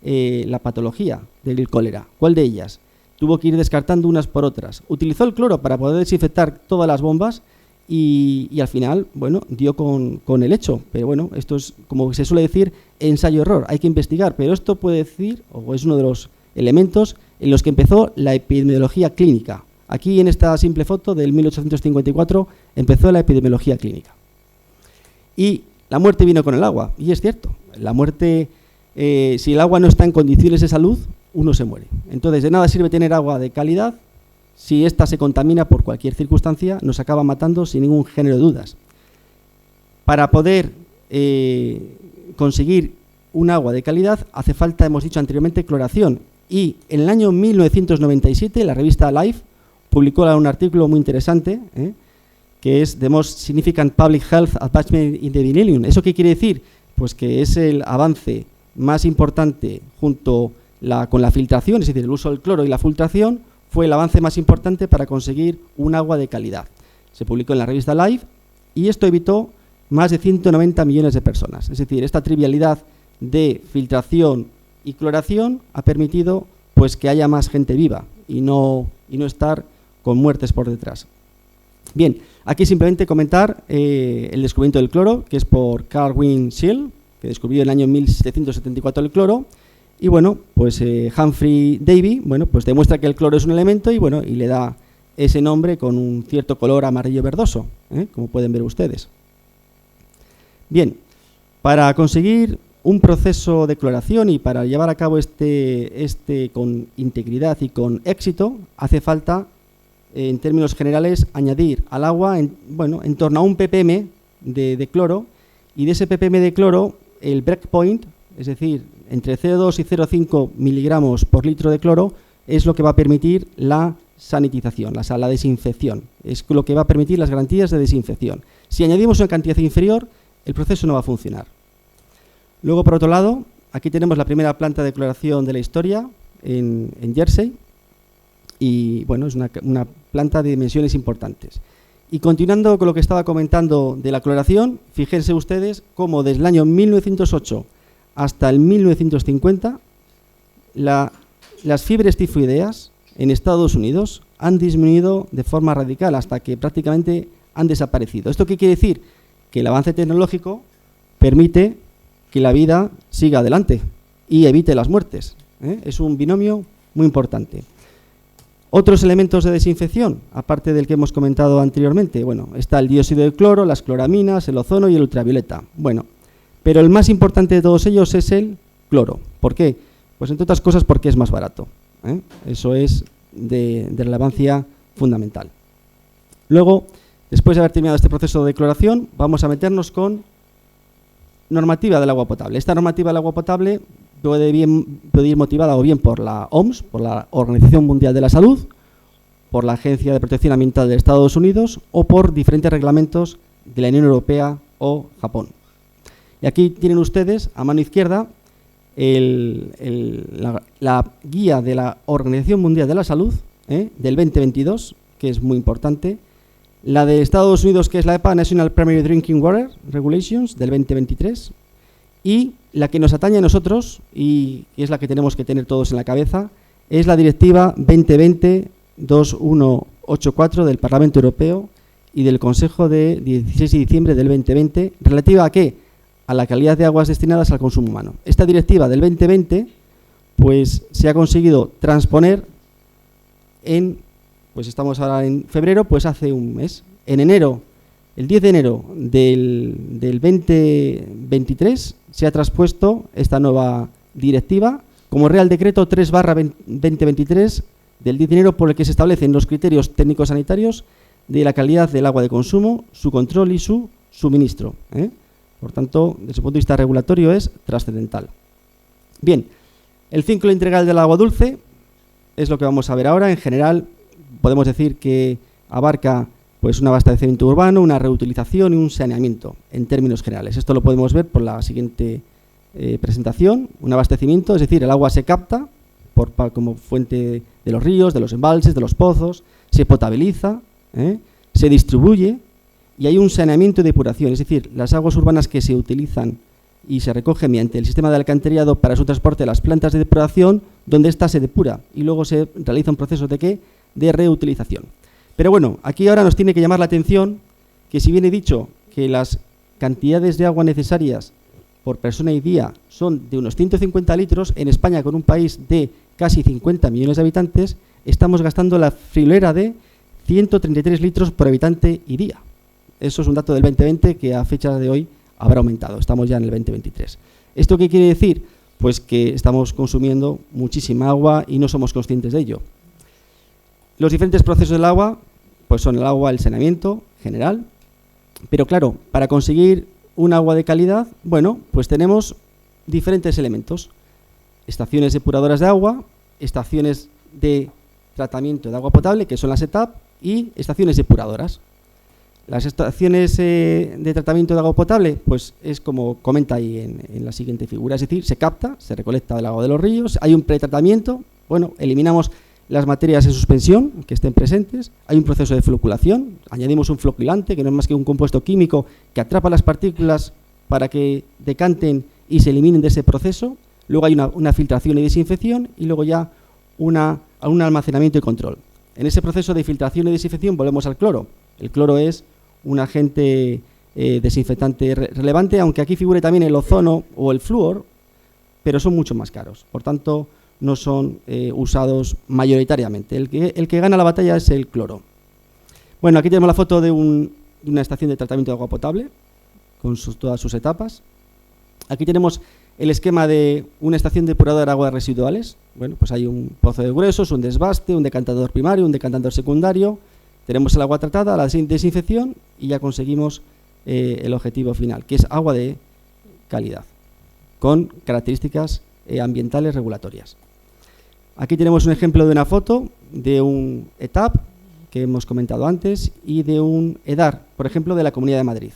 [SPEAKER 2] la patología del cólera, cuál de ellas. Tuvo que ir descartando unas por otras. Utilizó el cloro para poder desinfectar todas las bombas y al final, bueno, dio con el hecho. Pero bueno, esto es, como se suele decir, ensayo-error. Hay que investigar, pero esto puede decir, o es uno de los elementos en los que empezó la epidemiología clínica. Aquí en esta simple foto del 1854 empezó la epidemiología clínica. Y la muerte vino con el agua, y es cierto, la muerte, si el agua no está en condiciones de salud, uno se muere. Entonces, de nada sirve tener agua de calidad si ésta se contamina por cualquier circunstancia, nos acaba matando sin ningún género de dudas. Para poder conseguir un agua de calidad hace falta, hemos dicho anteriormente, cloración. Y en el año 1997 la revista Life publicó un artículo muy interesante, que es The Most Significant Public Health Advancement in the Millennium. ¿Eso qué quiere decir? Pues que es el avance más importante junto con la filtración, es decir, el uso del cloro y la filtración, fue el avance más importante para conseguir un agua de calidad. Se publicó en la revista Life y esto evitó más de 190 millones de personas. Es decir, esta trivialidad de filtración y cloración ha permitido pues que haya más gente viva y no estar con muertes por detrás. Bien, aquí simplemente comentar el descubrimiento del cloro, que es por Carl Scheele, que descubrió en el año 1774 el cloro, y bueno, pues Humphrey Davy, bueno, pues demuestra que el cloro es un elemento y bueno, y le da ese nombre con un cierto color amarillo verdoso, como pueden ver ustedes. Bien, para conseguir un proceso de cloración y para llevar a cabo este con integridad y con éxito, hace falta, en términos generales, añadir al agua en torno a un ppm de cloro, y de ese ppm de cloro, el breakpoint, es decir, entre 0,2 y 0,5 miligramos por litro de cloro, es lo que va a permitir la sanitización, la desinfección. Es lo que va a permitir las garantías de desinfección. Si añadimos una cantidad inferior, el proceso no va a funcionar. Luego, por otro lado, aquí tenemos la primera planta de cloración de la historia en Jersey. Y bueno, es una planta de dimensiones importantes. Y continuando con lo que estaba comentando de la cloración, fíjense ustedes cómo desde el año 1908 hasta el 1950 las fiebres tifoideas en Estados Unidos han disminuido de forma radical hasta que prácticamente han desaparecido. ¿Esto qué quiere decir? Que el avance tecnológico permite que la vida siga adelante y evite las muertes. Es un binomio muy importante. Otros elementos de desinfección, aparte del que hemos comentado anteriormente, bueno, está el dióxido de cloro, las cloraminas, el ozono y el ultravioleta. Bueno, pero el más importante de todos ellos es el cloro. ¿Por qué? Pues entre otras cosas porque es más barato. Eso es de relevancia fundamental. Luego, después de haber terminado este proceso de cloración, vamos a meternos con normativa del agua potable. Esta normativa del agua potable puede ir motivada o bien por la OMS, por la Organización Mundial de la Salud, por la Agencia de Protección Ambiental de Estados Unidos o por diferentes reglamentos de la Unión Europea o Japón. Y aquí tienen ustedes, a mano izquierda, la guía de la Organización Mundial de la Salud del 2022, que es muy importante, la de Estados Unidos, que es la EPA, National Primary Drinking Water Regulations, del 2023, y la que nos atañe a nosotros, y es la que tenemos que tener todos en la cabeza, es la Directiva 2020-2184 del Parlamento Europeo y del Consejo de 16 de diciembre del 2020, relativa a ¿qué? A la calidad de aguas destinadas al consumo humano. Esta directiva del 2020 pues, se ha conseguido transponer pues estamos ahora en febrero, pues hace un mes. En enero, el 10 de enero del 2023, se ha traspuesto esta nueva directiva como Real Decreto 3/2023 del 10 de enero, por el que se establecen los criterios técnicos sanitarios de la calidad del agua de consumo, su control y su suministro. Por tanto, desde el punto de vista regulatorio es trascendental. Bien, el ciclo integral del agua dulce es lo que vamos a ver ahora. En general, podemos decir que abarca pues, un abastecimiento urbano, una reutilización y un saneamiento, en términos generales. Esto lo podemos ver por la siguiente presentación. Un abastecimiento, es decir, el agua se capta como fuente de los ríos, de los embalses, de los pozos, se potabiliza, se distribuye, y hay un saneamiento y depuración, es decir, las aguas urbanas que se utilizan y se recogen mediante el sistema de alcantarillado para su transporte a las plantas de depuración, donde ésta se depura y luego se realiza un proceso de ¿qué? De reutilización. Pero bueno, aquí ahora nos tiene que llamar la atención que si bien he dicho que las cantidades de agua necesarias por persona y día son de unos 150 litros, en España, con un país de casi 50 millones de habitantes, estamos gastando la friolera de 133 litros por habitante y día. Eso es un dato del 2020 que a fecha de hoy habrá aumentado. Estamos ya en el 2023. ¿Esto qué quiere decir? Pues que estamos consumiendo muchísima agua y no somos conscientes de ello. Los diferentes procesos del agua pues son el agua, el saneamiento general, pero claro, para conseguir un agua de calidad, bueno, pues tenemos diferentes elementos. Estaciones depuradoras de agua, estaciones de tratamiento de agua potable, que son las ETAP, y estaciones depuradoras. Las estaciones de tratamiento de agua potable, pues es como comenta ahí en la siguiente figura, es decir, se capta, se recolecta el agua de los ríos, hay un pretratamiento, bueno, eliminamos las materias en suspensión que estén presentes, hay un proceso de floculación, añadimos un floculante, que no es más que un compuesto químico que atrapa las partículas para que decanten y se eliminen de ese proceso, luego hay una filtración y desinfección y luego ya un almacenamiento y control. En ese proceso de filtración y desinfección volvemos al cloro. El cloro es un agente desinfectante relevante, aunque aquí figure también el ozono o el flúor, pero son mucho más caros. Por tanto, no son usados mayoritariamente. El que gana la batalla es el cloro. Bueno, aquí tenemos la foto de una estación de tratamiento de agua potable, con todas sus etapas. Aquí tenemos el esquema de una estación depuradora de aguas residuales. Bueno, pues hay un pozo de gruesos, un desbaste, un decantador primario, un decantador secundario. Tenemos el agua tratada, la desinfección y ya conseguimos el objetivo final, que es agua de calidad, con características ambientales regulatorias. Aquí tenemos un ejemplo de una foto de un ETAP que hemos comentado antes y de un EDAR, por ejemplo, de la Comunidad de Madrid.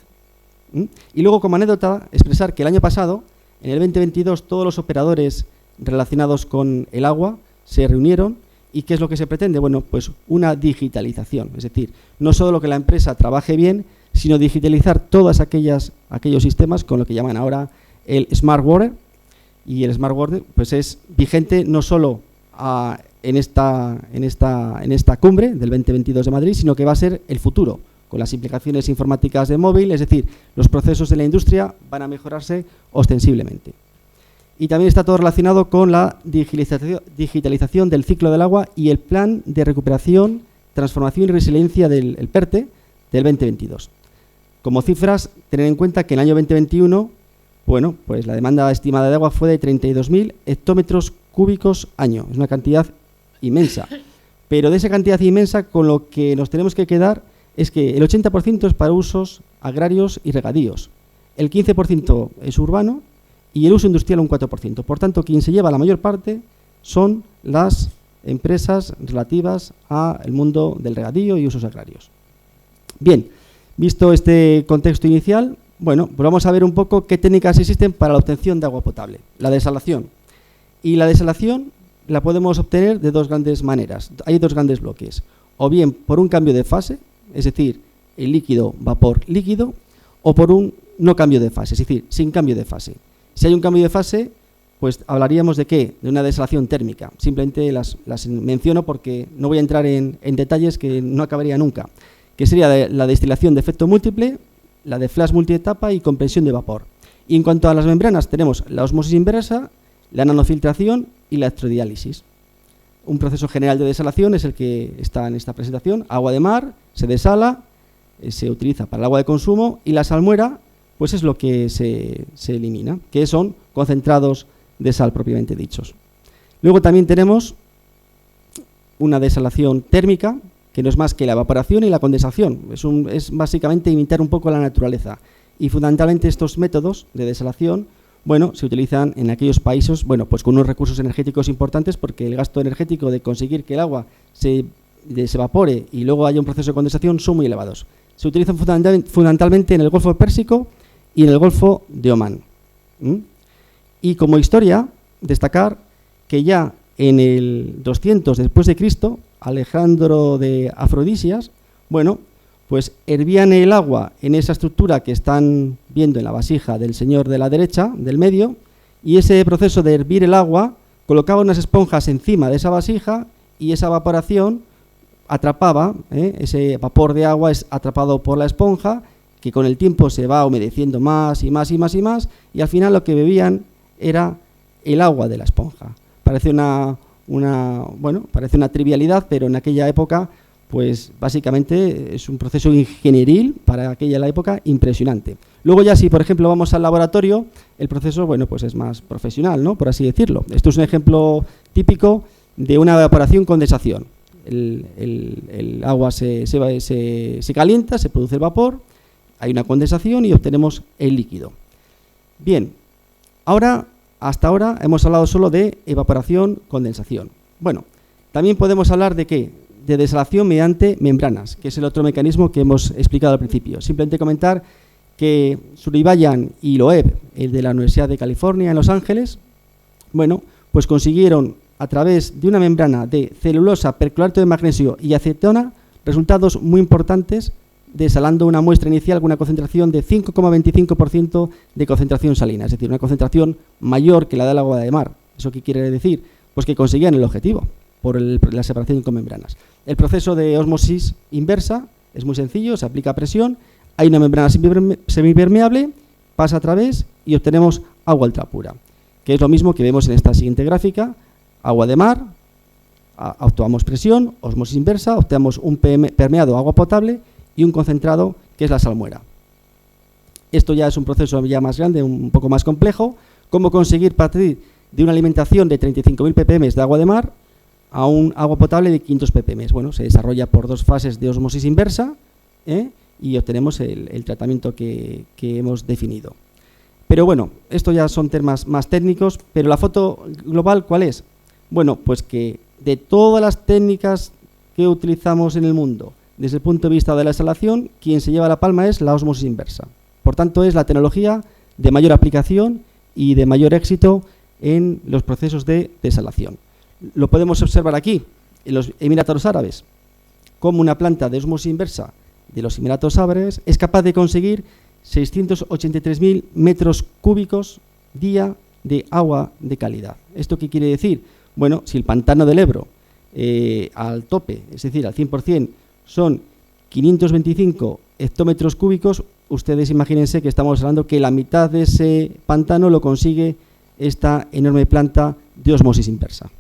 [SPEAKER 2] Y luego, como anécdota, expresar que el año pasado En el 2022 todos los operadores relacionados con el agua se reunieron. ¿Y qué es lo que se pretende? Bueno, pues una digitalización, es decir, no solo que la empresa trabaje bien, sino digitalizar todos aquellos sistemas con lo que llaman ahora el Smart Water. Y el Smart Water pues es vigente no solo en esta cumbre del 2022 de Madrid, sino que va a ser el futuro, con las implicaciones informáticas de móvil, es decir, los procesos de la industria van a mejorarse ostensiblemente. Y también está todo relacionado con la digitalización del ciclo del agua y el plan de recuperación, transformación y resiliencia del PERTE del 2022. Como cifras, tener en cuenta que en el año 2021, bueno, pues la demanda estimada de agua fue de 32.000 hectómetros cúbicos año. Es una cantidad inmensa. Pero de esa cantidad inmensa, con lo que nos tenemos que quedar es que el 80% es para usos agrarios y regadíos. El 15% es urbano y el uso industrial un 4%. Por tanto, quien se lleva la mayor parte son las empresas relativas al mundo del regadío y usos agrarios. Bien, visto este contexto inicial, bueno, pues vamos a ver un poco qué técnicas existen para la obtención de agua potable. La desalación. Y la desalación la podemos obtener de dos grandes maneras. Hay dos grandes bloques. O bien por un cambio de fase, es decir, el líquido, vapor, líquido, o por un no cambio de fase, es decir, sin cambio de fase. Si hay un cambio de fase, pues hablaríamos de ¿qué? De una desalación térmica. Simplemente las menciono porque no voy a entrar en detalles que no acabaría nunca. Que sería la destilación de efecto múltiple, la de flash multietapa y compresión de vapor. Y en cuanto a las membranas, tenemos la ósmosis inversa, la nanofiltración y la electrodiálisis. Un proceso general de desalación es el que está en esta presentación. Agua de mar, se desala, se utiliza para el agua de consumo y la salmuera pues es lo que se elimina, que son concentrados de sal propiamente dichos. Luego también tenemos una desalación térmica, que no es más que la evaporación y la condensación. Es básicamente imitar un poco la naturaleza. Y fundamentalmente estos métodos de desalación, bueno, se utilizan en aquellos países, bueno, pues con unos recursos energéticos importantes, porque el gasto energético de conseguir que el agua se evapore y luego haya un proceso de condensación son muy elevados. Se utilizan fundamentalmente en el Golfo Pérsico y en el Golfo de Omán. Y como historia, destacar que ya en el 200 después de Cristo, Alejandro de Afrodisias, bueno, pues hervían el agua en esa estructura que están viendo en la vasija del señor de la derecha, del medio, y ese proceso de hervir el agua colocaba unas esponjas encima de esa vasija y esa evaporación atrapaba, ese vapor de agua es atrapado por la esponja, que con el tiempo se va humedeciendo más y más y más y más, y al final lo que bebían era el agua de la esponja. Parece parece una trivialidad, pero en aquella época, pues básicamente es un proceso ingenieril para aquella época impresionante. Luego ya si, por ejemplo, vamos al laboratorio, el proceso, bueno, pues es más profesional, ¿no? Por así decirlo. Esto es un ejemplo típico de una evaporación-condensación. El agua se calienta, se produce el vapor, hay una condensación y obtenemos el líquido. Bien, hasta ahora hemos hablado solo de evaporación-condensación. Bueno, también podemos hablar de ¿qué? De desalación mediante membranas, que es el otro mecanismo que hemos explicado al principio. Simplemente comentar que Suribayan y Loeb, el de la Universidad de California en Los Ángeles, bueno, pues consiguieron a través de una membrana de celulosa, perclorato de magnesio y acetona resultados muy importantes desalando una muestra inicial con una concentración de 5,25% de concentración salina, es decir, una concentración mayor que la del agua de mar. ¿Eso qué quiere decir? Pues que conseguían el objetivo por la separación con membranas. El proceso de ósmosis inversa es muy sencillo, se aplica presión, hay una membrana semipermeable, pasa a través y obtenemos agua ultra pura, que es lo mismo que vemos en esta siguiente gráfica: agua de mar, obtenemos presión, ósmosis inversa, obtenemos un permeado agua potable y un concentrado que es la salmuera. Esto ya es un proceso ya más grande, un poco más complejo. ¿Cómo conseguir partir de una alimentación de 35.000 ppm de agua de mar a un agua potable de 500 ppm? Bueno, se desarrolla por dos fases de ósmosis inversa y obtenemos el tratamiento que hemos definido. Pero bueno, esto ya son temas más técnicos, pero la foto global, ¿cuál es? Bueno, pues que de todas las técnicas que utilizamos en el mundo, desde el punto de vista de la desalación, quien se lleva la palma es la ósmosis inversa. Por tanto, es la tecnología de mayor aplicación y de mayor éxito en los procesos de desalación. Lo podemos observar aquí, en los Emiratos Árabes, como una planta de ósmosis inversa de los Emiratos Árabes es capaz de conseguir 683.000 metros cúbicos día de agua de calidad. ¿Esto qué quiere decir? Bueno, si el pantano del Ebro al tope, es decir, al 100%, son 525 hectómetros cúbicos, ustedes imagínense que estamos hablando que la mitad de ese pantano lo consigue esta enorme planta de ósmosis inversa.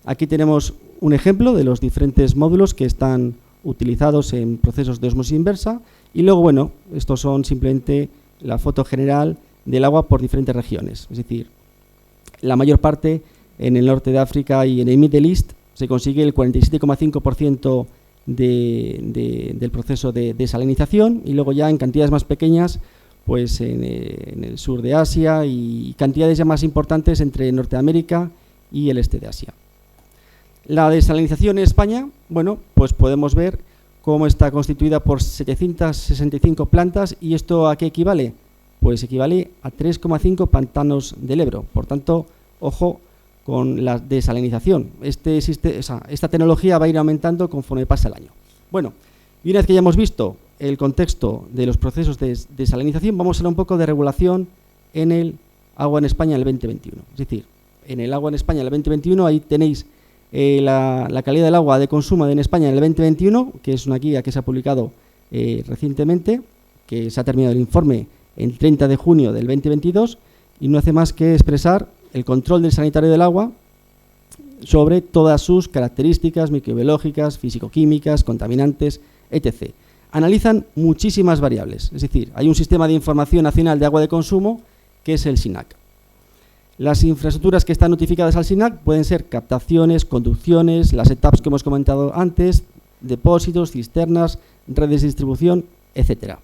[SPEAKER 2] Aquí tenemos un ejemplo de los diferentes módulos que están utilizados en procesos de ósmosis inversa y luego, bueno, estos son simplemente la foto general del agua por diferentes regiones. Es decir, la mayor parte en el norte de África y en el Middle East se consigue el 47,5% del proceso de desalinización y luego ya en cantidades más pequeñas pues en el sur de Asia y cantidades ya más importantes entre Norteamérica y el este de Asia. La desalinización en España, bueno, pues podemos ver cómo está constituida por 765 plantas y ¿esto a qué equivale? Pues equivale a 3,5 pantanos del Ebro. Por tanto, ojo con la desalinización. Esta tecnología va a ir aumentando conforme pasa el año. Bueno, y una vez que ya hemos visto el contexto de los procesos de desalinización, vamos a hablar un poco de regulación en el agua en España en el 2021. Es decir, en el agua en España en el 2021, ahí tenéis la calidad del agua de consumo en España en el 2021, que es una guía que se ha publicado recientemente, que se ha terminado el informe el 30 de junio del 2022 y no hace más que expresar el control del sanitario del agua sobre todas sus características microbiológicas, físico-químicas, contaminantes, etc. Analizan muchísimas variables, es decir, hay un sistema de información nacional de agua de consumo que es el SINAC. Las infraestructuras que están notificadas al SINAC pueden ser captaciones, conducciones, las etapas que hemos comentado antes, depósitos, cisternas, redes de distribución, etc.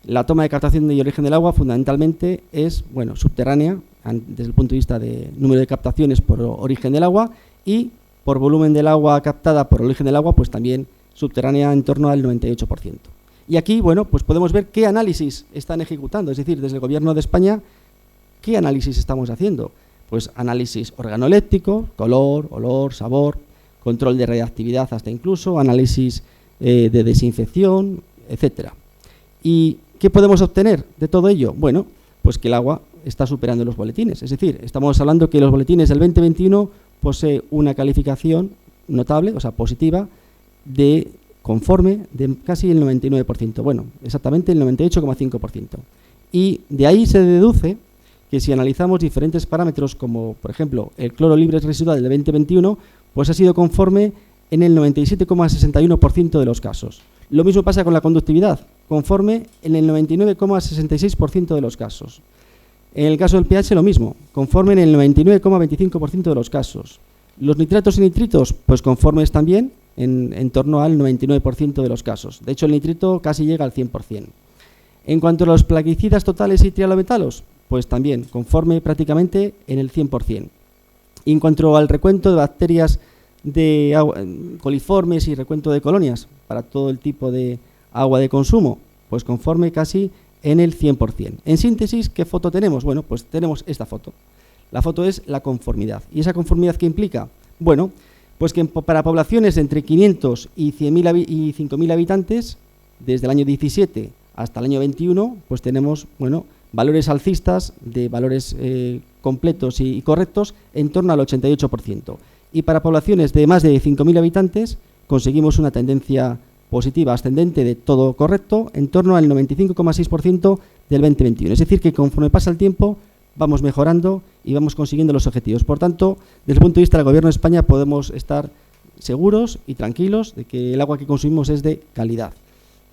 [SPEAKER 2] La toma de captación y origen del agua fundamentalmente es, bueno, subterránea, desde el punto de vista de número de captaciones por origen del agua y por volumen del agua captada por origen del agua, pues también subterránea en torno al 98%. Y aquí, bueno, pues podemos ver qué análisis están ejecutando, es decir, desde el Gobierno de España, ¿qué análisis estamos haciendo? Pues análisis organoléptico, color, olor, sabor, control de radiactividad hasta incluso, análisis de desinfección, etcétera. ¿Y qué podemos obtener de todo ello? Bueno, pues que el agua está superando los boletines. Es decir, estamos hablando que los boletines del 2021 posee una calificación notable, o sea, positiva, de conforme de casi el 99%. Bueno, exactamente el 98,5%. Y de ahí se deduce que si analizamos diferentes parámetros como, por ejemplo, el cloro libre residual del 2021, pues ha sido conforme en el 97,61% de los casos. Lo mismo pasa con la conductividad, conforme en el 99,66% de los casos. En el caso del pH lo mismo, conforme en el 99,25% de los casos. Los nitratos y nitritos, pues conformes también en torno al 99% de los casos. De hecho, el nitrito casi llega al 100%. En cuanto a los plaguicidas totales y trialometalos, pues también conforme prácticamente en el 100%. Y en cuanto al recuento de bacterias de agua, coliformes y recuento de colonias para todo el tipo de agua de consumo, pues conforme casi en el 100%. En síntesis, ¿qué foto tenemos? Bueno, pues tenemos esta foto. La foto es la conformidad. ¿Y esa conformidad qué implica? Bueno, pues que para poblaciones de entre 500 y 5.000 habitantes, desde el año 17 hasta el año 21, pues tenemos, bueno, valores alcistas de valores completos y correctos en torno al 88%. Y para poblaciones de más de 5.000 habitantes conseguimos una tendencia positiva ascendente de todo correcto en torno al 95,6% del 2021. Es decir, que conforme pasa el tiempo vamos mejorando y vamos consiguiendo los objetivos. Por tanto, desde el punto de vista del Gobierno de España podemos estar seguros y tranquilos de que el agua que consumimos es de calidad.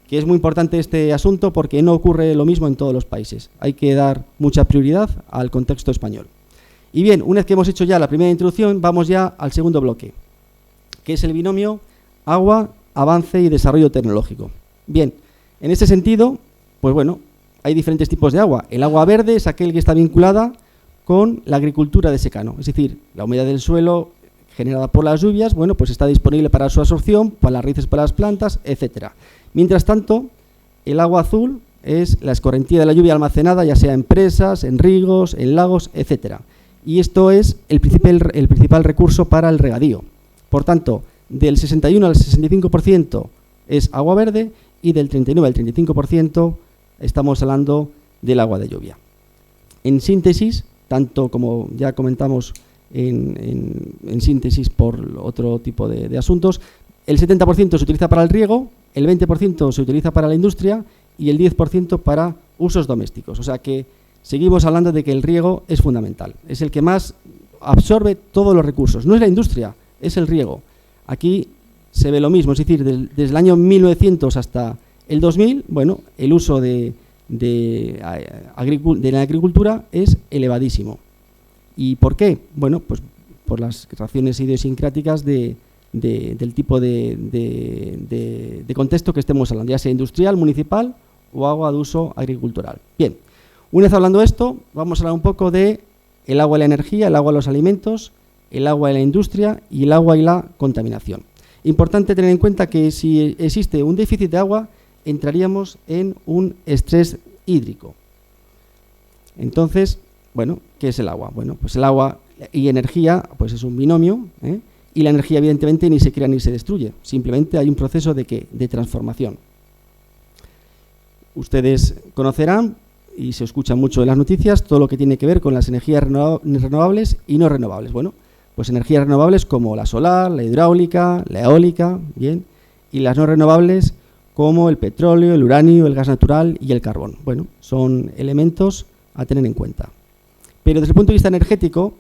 [SPEAKER 2] Que es muy importante este asunto porque no ocurre lo mismo en todos los países. Hay que dar mucha prioridad al contexto español. Y bien, una vez que hemos hecho ya la primera introducción, vamos ya al segundo bloque, que es el binomio agua, avance y desarrollo tecnológico. Bien, en este sentido, pues bueno, hay diferentes tipos de agua. El agua verde es aquel que está vinculada con la agricultura de secano, es decir, la humedad del suelo generada por las lluvias, bueno, pues está disponible para su absorción, para las raíces, para las plantas, etcétera. Mientras tanto, el agua azul es la escorrentía de la lluvia almacenada, ya sea en presas, en ríos, en lagos, etcétera. Y esto es el principal recurso para el regadío. Por tanto, del 61 al 65% es agua verde y del 39 al 35% estamos hablando del agua de lluvia. En síntesis, tanto como ya comentamos en síntesis por otro tipo de asuntos, el 70% se utiliza para el riego, el 20% se utiliza para la industria y el 10% para usos domésticos. O sea que seguimos hablando de que el riego es fundamental, es el que más absorbe todos los recursos. No es la industria, es el riego. Aquí se ve lo mismo, es decir, desde el año 1900 hasta el 2000, bueno, el uso de la agricultura es elevadísimo. ¿Y por qué? Bueno, pues por las razones idiosincráticas del tipo de contexto que estemos hablando, ya sea industrial, municipal o agua de uso agricultural. Bien, una vez hablando de esto, vamos a hablar un poco de el agua y la energía, el agua y los alimentos, el agua y la industria y el agua y la contaminación. Importante tener en cuenta que si existe un déficit de agua, entraríamos en un estrés hídrico. Entonces, bueno, ¿qué es el agua? Bueno, pues el agua y energía pues es un binomio, y la energía evidentemente ni se crea ni se destruye, simplemente hay un proceso de transformación. Ustedes conocerán, y se escucha mucho en las noticias, todo lo que tiene que ver con las energías renovables y no renovables. Bueno, pues energías renovables como la solar, la hidráulica, la eólica, bien, y las no renovables como el petróleo, el uranio, el gas natural y el carbón. Bueno, son elementos a tener en cuenta. Pero desde el punto de vista energético,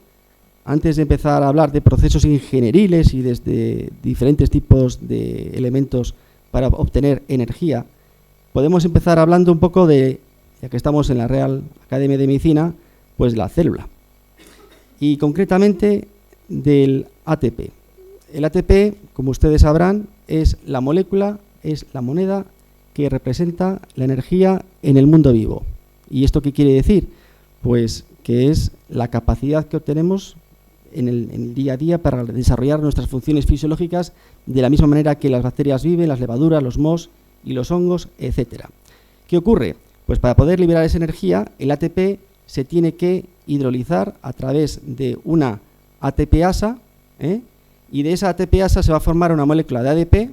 [SPEAKER 2] antes de empezar a hablar de procesos ingenieriles y desde diferentes tipos de elementos para obtener energía, podemos empezar hablando un poco de, ya que estamos en la Real Academia de Medicina, pues la célula. Y concretamente del ATP. El ATP, como ustedes sabrán, es la molécula, es la moneda que representa la energía en el mundo vivo. ¿Y esto qué quiere decir? Pues que es la capacidad que obtenemos en el día a día para desarrollar nuestras funciones fisiológicas de la misma manera que las bacterias viven, las levaduras, los mohos y los hongos, etcétera. ¿Qué ocurre? Pues para poder liberar esa energía, el ATP se tiene que hidrolizar a través de una ATPasa, y de esa ATPasa se va a formar una molécula de ADP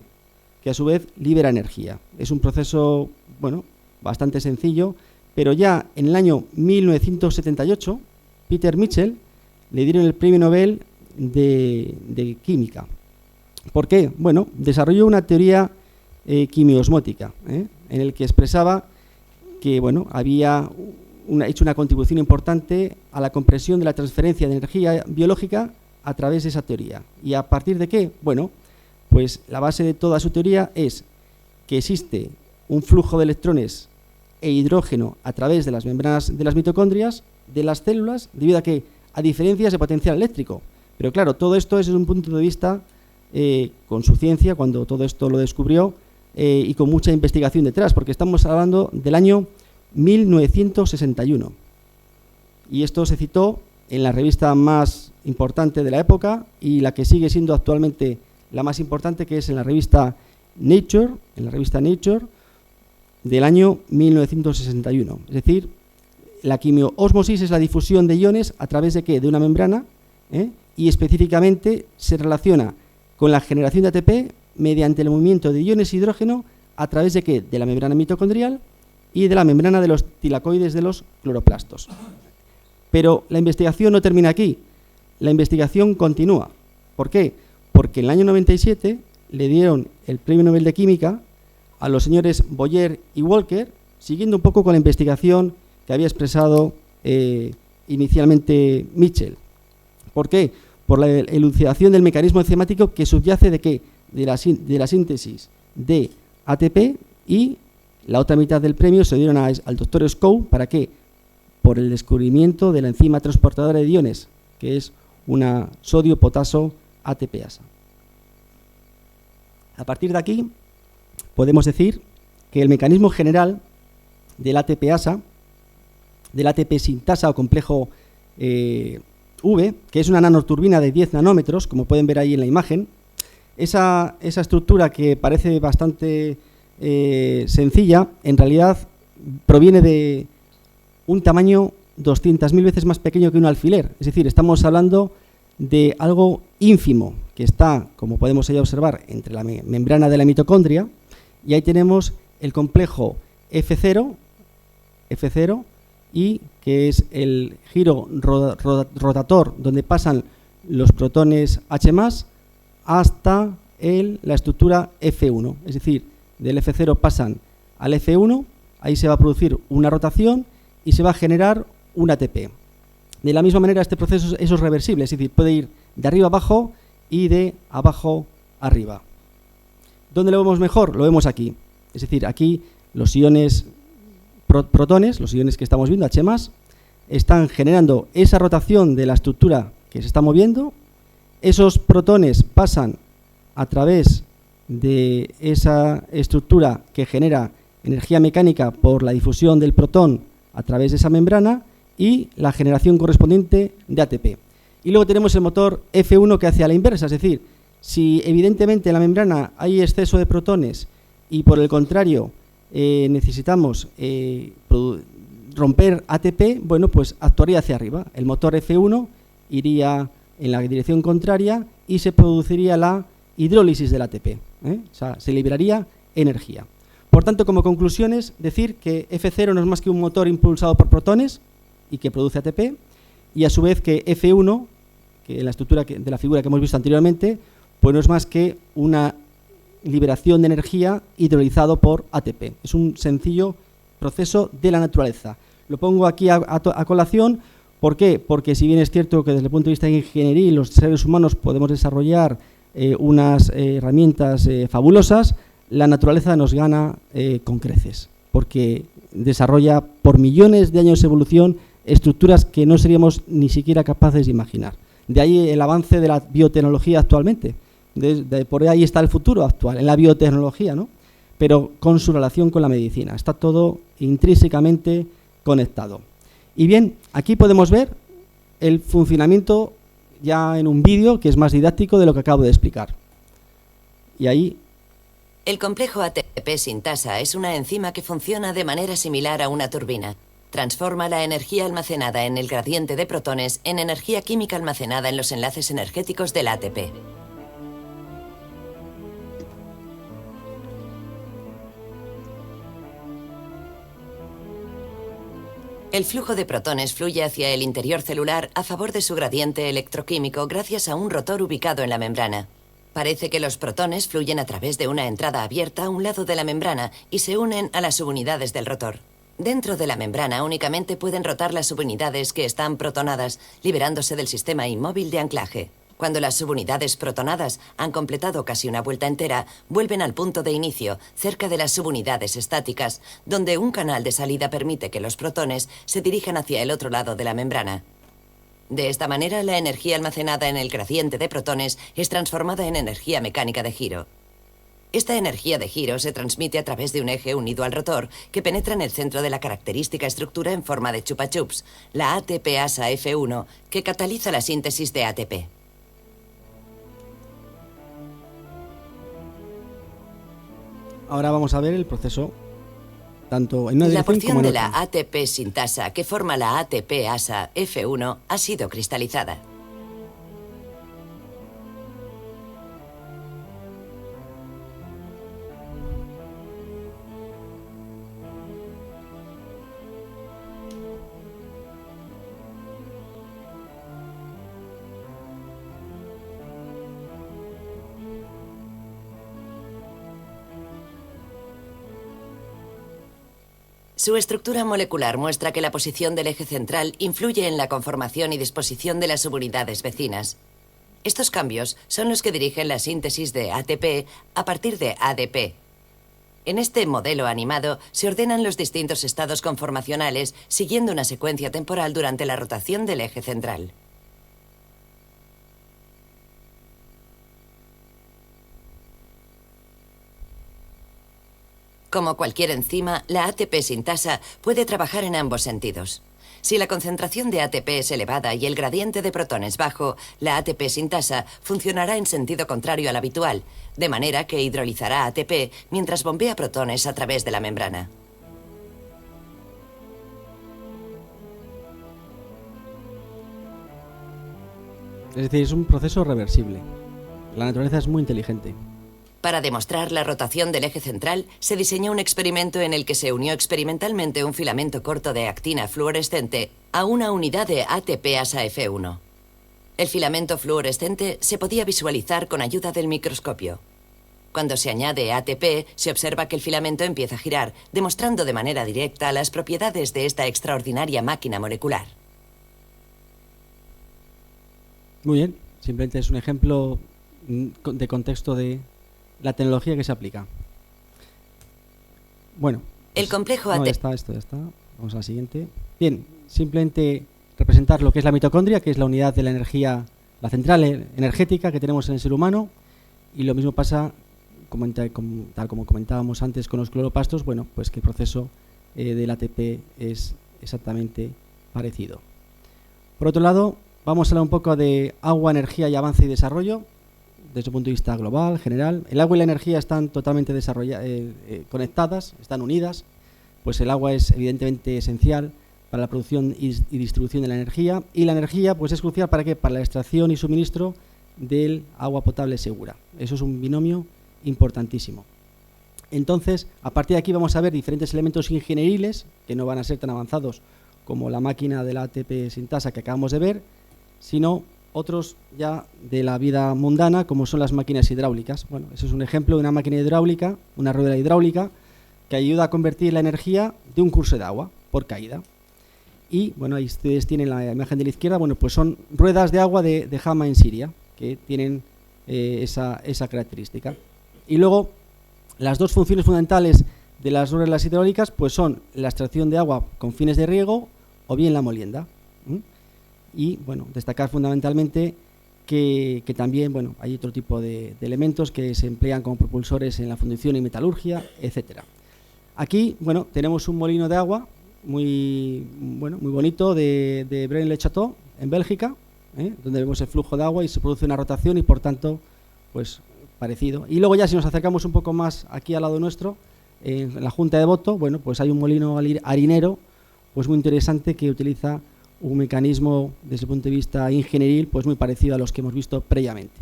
[SPEAKER 2] que a su vez libera energía. Es un proceso, bueno, bastante sencillo, pero ya en el año 1978, Peter Mitchell le dieron el premio Nobel de Química. ¿Por qué? Bueno, desarrolló una teoría quimiosmótica, en el que expresaba que, bueno, había hecho una contribución importante a la comprensión de la transferencia de energía biológica a través de esa teoría. ¿Y a partir de qué? Bueno, pues la base de toda su teoría es que existe un flujo de electrones e hidrógeno a través de las membranas de las mitocondrias de las células, debido a que, a diferencia de potencial eléctrico. Pero claro, todo esto es desde un punto de vista con su ciencia, cuando todo esto lo descubrió, y con mucha investigación detrás, porque estamos hablando del año 1961. Y esto se citó en la revista más importante de la época y la que sigue siendo actualmente la más importante, que es en la revista Nature, del año 1961. Es decir, la quimioósmosis es la difusión de iones a través de ¿qué? De una membrana, y específicamente se relaciona con la generación de ATP mediante el movimiento de iones de hidrógeno a través de ¿qué? De la membrana mitocondrial y de la membrana de los tilacoides de los cloroplastos. Pero la investigación no termina aquí, la investigación continúa. ¿Por qué? Porque en el año 97 le dieron el premio Nobel de Química a los señores Boyer y Walker, siguiendo un poco con la investigación que había expresado inicialmente Mitchell. ¿Por qué? Por la elucidación del mecanismo enzimático que subyace de ¿qué? De la síntesis de ATP, y la otra mitad del premio se dieron al doctor Scow. ¿Para qué? Por el descubrimiento de la enzima transportadora de iones, que es una sodio-potaso ATPasa. A partir de aquí, podemos decir que el mecanismo general del ATPasa, del ATP sintasa o complejo V, que es una nanoturbina de 10 nanómetros, como pueden ver ahí en la imagen, esa estructura que parece bastante sencilla, en realidad proviene de un tamaño 200.000 veces más pequeño que un alfiler. Es decir, estamos hablando de algo ínfimo que está, como podemos ya observar, entre la membrana de la mitocondria, y ahí tenemos el complejo F0, y que es el giro rotator donde pasan los protones H+, hasta la estructura F1. Es decir, del F0 pasan al F1, ahí se va a producir una rotación y se va a generar un ATP. De la misma manera, este proceso es reversible, es decir, puede ir de arriba abajo y de abajo arriba. ¿Dónde lo vemos mejor? Lo vemos aquí. Es decir, aquí los iones protones, los iones que estamos viendo, H+, están generando esa rotación de la estructura que se está moviendo. Esos protones pasan a través de esa estructura que genera energía mecánica por la difusión del protón a través de esa membrana y la generación correspondiente de ATP. Y luego tenemos el motor F1 que hace a la inversa, es decir, si evidentemente en la membrana hay exceso de protones y por el contrario necesitamos romper ATP, bueno, pues actuaría hacia arriba. El motor F1 iría en la dirección contraria y se produciría la hidrólisis del ATP, o sea, se liberaría energía. Por tanto, como conclusiones, decir que F0 no es más que un motor impulsado por protones y que produce ATP, y a su vez que F1, que en la estructura de la figura que hemos visto anteriormente, pues no es más que una liberación de energía hidrolizado por ATP. Es un sencillo proceso de la naturaleza. Lo pongo aquí a colación. ¿Por qué? Porque si bien es cierto que desde el punto de vista de ingeniería los seres humanos podemos desarrollar unas herramientas fabulosas, la naturaleza nos gana con creces, porque desarrolla por millones de años de evolución estructuras que no seríamos ni siquiera capaces de imaginar. De ahí el avance de la biotecnología actualmente. Por ahí está el futuro actual, en la biotecnología, ¿no? Pero con su relación con la medicina. Está todo intrínsecamente conectado. Y bien, aquí podemos ver el funcionamiento ya en un vídeo que es más didáctico de lo que acabo de explicar. Y ahí...
[SPEAKER 3] El complejo ATP sintasa es una enzima que funciona de manera similar a una turbina. Transforma la energía almacenada en el gradiente de protones en energía química almacenada en los enlaces energéticos del ATP. El flujo de protones fluye hacia el interior celular a favor de su gradiente electroquímico gracias a un rotor ubicado en la membrana. Parece que los protones fluyen a través de una entrada abierta a un lado de la membrana y se unen a las subunidades del rotor. Dentro de la membrana únicamente pueden rotar las subunidades que están protonadas, liberándose del sistema inmóvil de anclaje. Cuando las subunidades protonadas han completado casi una vuelta entera, vuelven al punto de inicio, cerca de las subunidades estáticas, donde un canal de salida permite que los protones se dirijan hacia el otro lado de la membrana. De esta manera, la energía almacenada en el gradiente de protones es transformada en energía mecánica de giro. Esta energía de giro se transmite a través de un eje unido al rotor que penetra en el centro de la característica estructura en forma de chupa chups, la ATPasa F1, que cataliza la síntesis de ATP.
[SPEAKER 2] Ahora vamos a ver el proceso tanto en una dirección
[SPEAKER 3] como
[SPEAKER 2] como
[SPEAKER 3] en
[SPEAKER 2] en
[SPEAKER 3] otra. La porción de la ATP sintasa que forma la ATPasa F1 ha sido cristalizada. Su estructura molecular muestra que la posición del eje central influye en la conformación y disposición de las subunidades vecinas. Estos cambios son los que dirigen la síntesis de ATP a partir de ADP. En este modelo animado se ordenan los distintos estados conformacionales siguiendo una secuencia temporal durante la rotación del eje central. Como cualquier enzima, la ATP sintasa puede trabajar en ambos sentidos. Si la concentración de ATP es elevada y el gradiente de protones bajo, la ATP sintasa funcionará en sentido contrario al habitual, de manera que hidrolizará ATP mientras bombea protones a través de la membrana.
[SPEAKER 2] Es decir, es un proceso reversible. La naturaleza es muy inteligente.
[SPEAKER 3] Para demostrar la rotación del eje central, se diseñó un experimento en el que se unió experimentalmente un filamento corto de actina fluorescente a una unidad de ATP-ASA-F1. El filamento fluorescente se podía visualizar con ayuda del microscopio. Cuando se añade ATP, se observa que el filamento empieza a girar, demostrando de manera directa las propiedades de esta extraordinaria máquina molecular.
[SPEAKER 2] Muy bien, simplemente es un ejemplo de contexto de la tecnología que se aplica. Bueno.
[SPEAKER 3] El complejo
[SPEAKER 2] no,
[SPEAKER 3] ATP...
[SPEAKER 2] ya está, esto ya está. Vamos a la siguiente. Bien, simplemente representar lo que es la mitocondria, que es la unidad de la energía, la central energética que tenemos en el ser humano. Y lo mismo pasa, tal como comentábamos antes con los cloroplastos, bueno, pues que el proceso del ATP es exactamente parecido. Por otro lado, vamos a hablar un poco de agua, energía y avance y desarrollo, desde un punto de vista global, general. El agua y la energía están totalmente conectadas, están unidas, pues el agua es evidentemente esencial para la producción y distribución de la energía, y la energía pues es crucial ¿para qué? Para la extracción y suministro del agua potable segura. Eso es un binomio importantísimo. Entonces, a partir de aquí vamos a ver diferentes elementos ingenieriles que no van a ser tan avanzados como la máquina de la ATP sintasa que acabamos de ver, sino otros ya de la vida mundana, como son las máquinas hidráulicas. Bueno, eso es un ejemplo de una máquina hidráulica, una rueda hidráulica, que ayuda a convertir la energía de un curso de agua por caída. Y, bueno, ahí ustedes tienen la imagen de la izquierda, bueno, pues son ruedas de agua de Hama en Siria, que tienen esa característica. Y luego, las dos funciones fundamentales de las ruedas hidráulicas, pues son la extracción de agua con fines de riego o bien la molienda. Y, bueno, destacar fundamentalmente que también, bueno, hay otro tipo de elementos que se emplean como propulsores en la fundición y metalurgia, etcétera. Aquí, bueno, tenemos un molino de agua muy bonito de Braine-le-Château, en Bélgica, donde vemos el flujo de agua y se produce una rotación y, por tanto, pues parecido. Y luego ya si nos acercamos un poco más aquí al lado nuestro, en la Junta de Boto, bueno, pues hay un molino harinero pues muy interesante que utiliza un mecanismo desde el punto de vista ingenieril pues muy parecido a los que hemos visto previamente.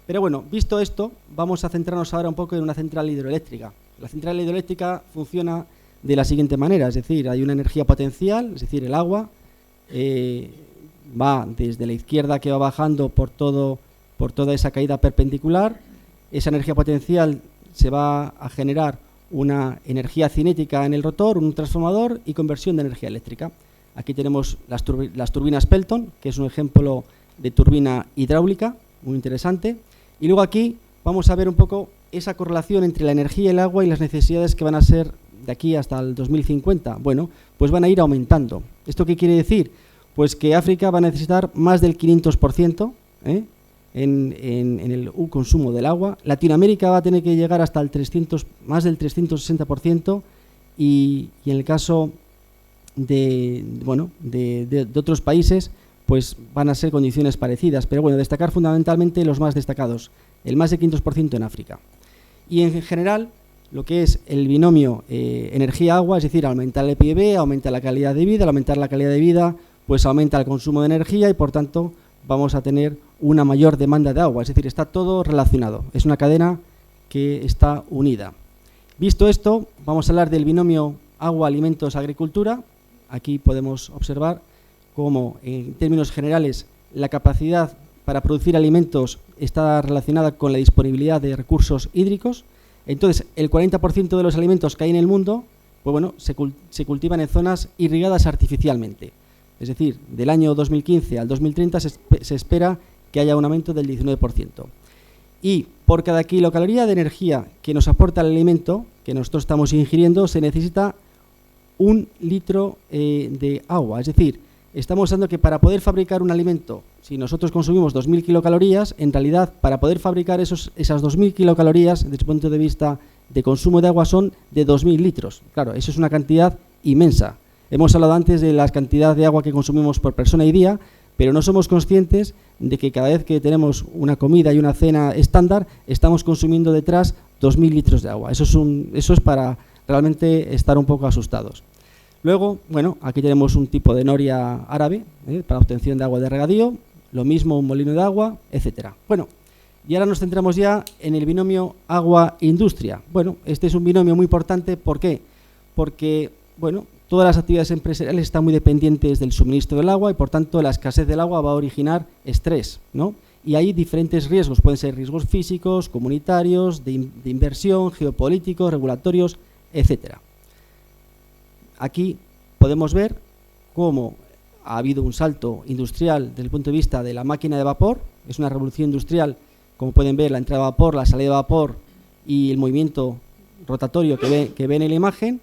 [SPEAKER 2] Pero bueno, visto esto, vamos a centrarnos ahora un poco en una central hidroeléctrica. La central hidroeléctrica funciona de la siguiente manera, es decir, hay una energía potencial, es decir, el agua va desde la izquierda que va bajando por toda esa caída perpendicular. Esa energía potencial se va a generar una energía cinética en el rotor, un transformador y conversión de energía eléctrica. Aquí tenemos las turbinas Pelton, que es un ejemplo de turbina hidráulica, muy interesante. Y luego aquí vamos a ver un poco esa correlación entre la energía y el agua y las necesidades que van a ser de aquí hasta el 2050. Bueno, pues van a ir aumentando. ¿Esto qué quiere decir? Pues que África va a necesitar más del 500% en el consumo del agua. Latinoamérica va a tener que llegar hasta el más del 360% y en el caso de otros países pues van a ser condiciones parecidas, pero bueno, destacar fundamentalmente los más destacados, el más de 500% en África. Y en general, lo que es el binomio energía-agua, es decir, aumentar el PIB, aumenta la calidad de vida, al aumentar la calidad de vida, pues aumenta el consumo de energía y por tanto vamos a tener una mayor demanda de agua, es decir, está todo relacionado, es una cadena que está unida. Visto esto, vamos a hablar del binomio agua, alimentos, agricultura. Aquí podemos observar cómo, en términos generales, la capacidad para producir alimentos está relacionada con la disponibilidad de recursos hídricos. Entonces, el 40% de los alimentos que hay en el mundo, pues bueno, se cultivan en zonas irrigadas artificialmente. Es decir, del año 2015 al 2030 se espera que haya un aumento del 19%. Y por cada kilocaloría de energía que nos aporta el alimento que nosotros estamos ingiriendo, se necesita 1 litro de agua. Es decir, estamos hablando que para poder fabricar un alimento, si nosotros consumimos 2.000 kilocalorías, en realidad para poder fabricar esas 2.000 kilocalorías, desde el punto de vista de consumo de agua, son de 2.000 litros. Claro, eso es una cantidad inmensa. Hemos hablado antes de la cantidad de agua que consumimos por persona y día, pero no somos conscientes de que cada vez que tenemos una comida y una cena estándar, estamos consumiendo detrás 2.000 litros de agua. Eso es para realmente estar un poco asustados. Luego, bueno, aquí tenemos un tipo de noria árabe para obtención de agua de regadío. lo mismo un molino de agua, etcétera. Bueno, y ahora nos centramos ya en el binomio agua-industria. Bueno, este es un binomio muy importante, ¿por qué? Porque, bueno, todas las actividades empresariales están muy dependientes del suministro del agua y, por tanto, la escasez del agua va a originar estrés, ¿no? Y hay diferentes riesgos, pueden ser riesgos físicos, comunitarios, de inversión, geopolíticos, regulatorios, etcétera. Aquí podemos ver cómo ha habido un salto industrial desde el punto de vista de la máquina de vapor. Es una revolución industrial, como pueden ver, la entrada de vapor, la salida de vapor y el movimiento rotatorio que ven en la imagen.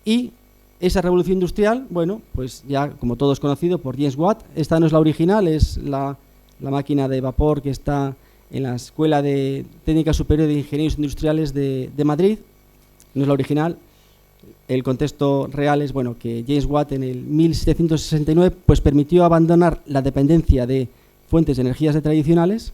[SPEAKER 2] Y esa revolución industrial, bueno, pues ya como todo es conocido por James Watt, esta no es la original, es la máquina de vapor que está en la Escuela de Técnica Superior de Ingenieros Industriales de Madrid, no es la original. El contexto real es, bueno, que James Watt en el 1769 pues permitió abandonar la dependencia de fuentes de energías tradicionales,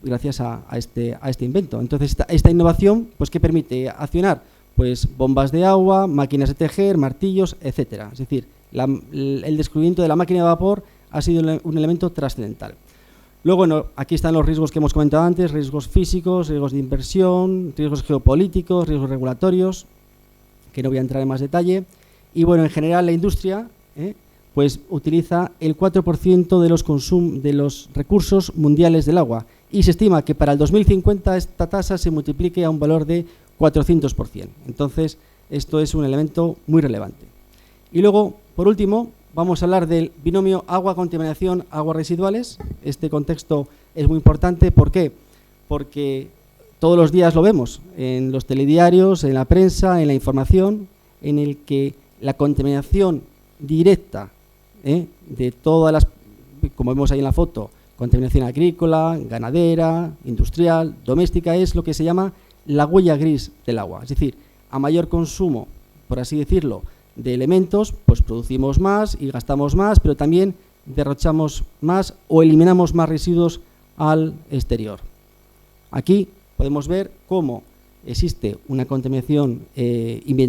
[SPEAKER 2] gracias a este invento. Entonces esta innovación, pues, ¿qué permite accionar? Pues bombas de agua, máquinas de tejer, martillos, etcétera. Es decir, el descubrimiento de la máquina de vapor ha sido un elemento trascendental. Luego, bueno, aquí están los riesgos que hemos comentado antes, riesgos físicos, riesgos de inversión, riesgos geopolíticos, riesgos regulatorios, que no voy a entrar en más detalle. Y bueno, en general la industria pues utiliza el 4% de los recursos mundiales del agua y se estima que para el 2050 esta tasa se multiplique a un valor de 400%. Entonces, esto es un elemento muy relevante. Y luego, por último, vamos a hablar del binomio agua-contaminación, aguas residuales. Este contexto es muy importante. ¿Por qué? Porque todos los días lo vemos en los telediarios, en la prensa, en la información, en el que la contaminación directa de todas las, como vemos ahí en la foto, contaminación agrícola, ganadera, industrial, doméstica, es lo que se llama la huella gris del agua. Es decir, a mayor consumo, por así decirlo, de elementos, pues producimos más y gastamos más, pero también derrochamos más o eliminamos más residuos al exterior. Aquí podemos ver cómo existe una contaminación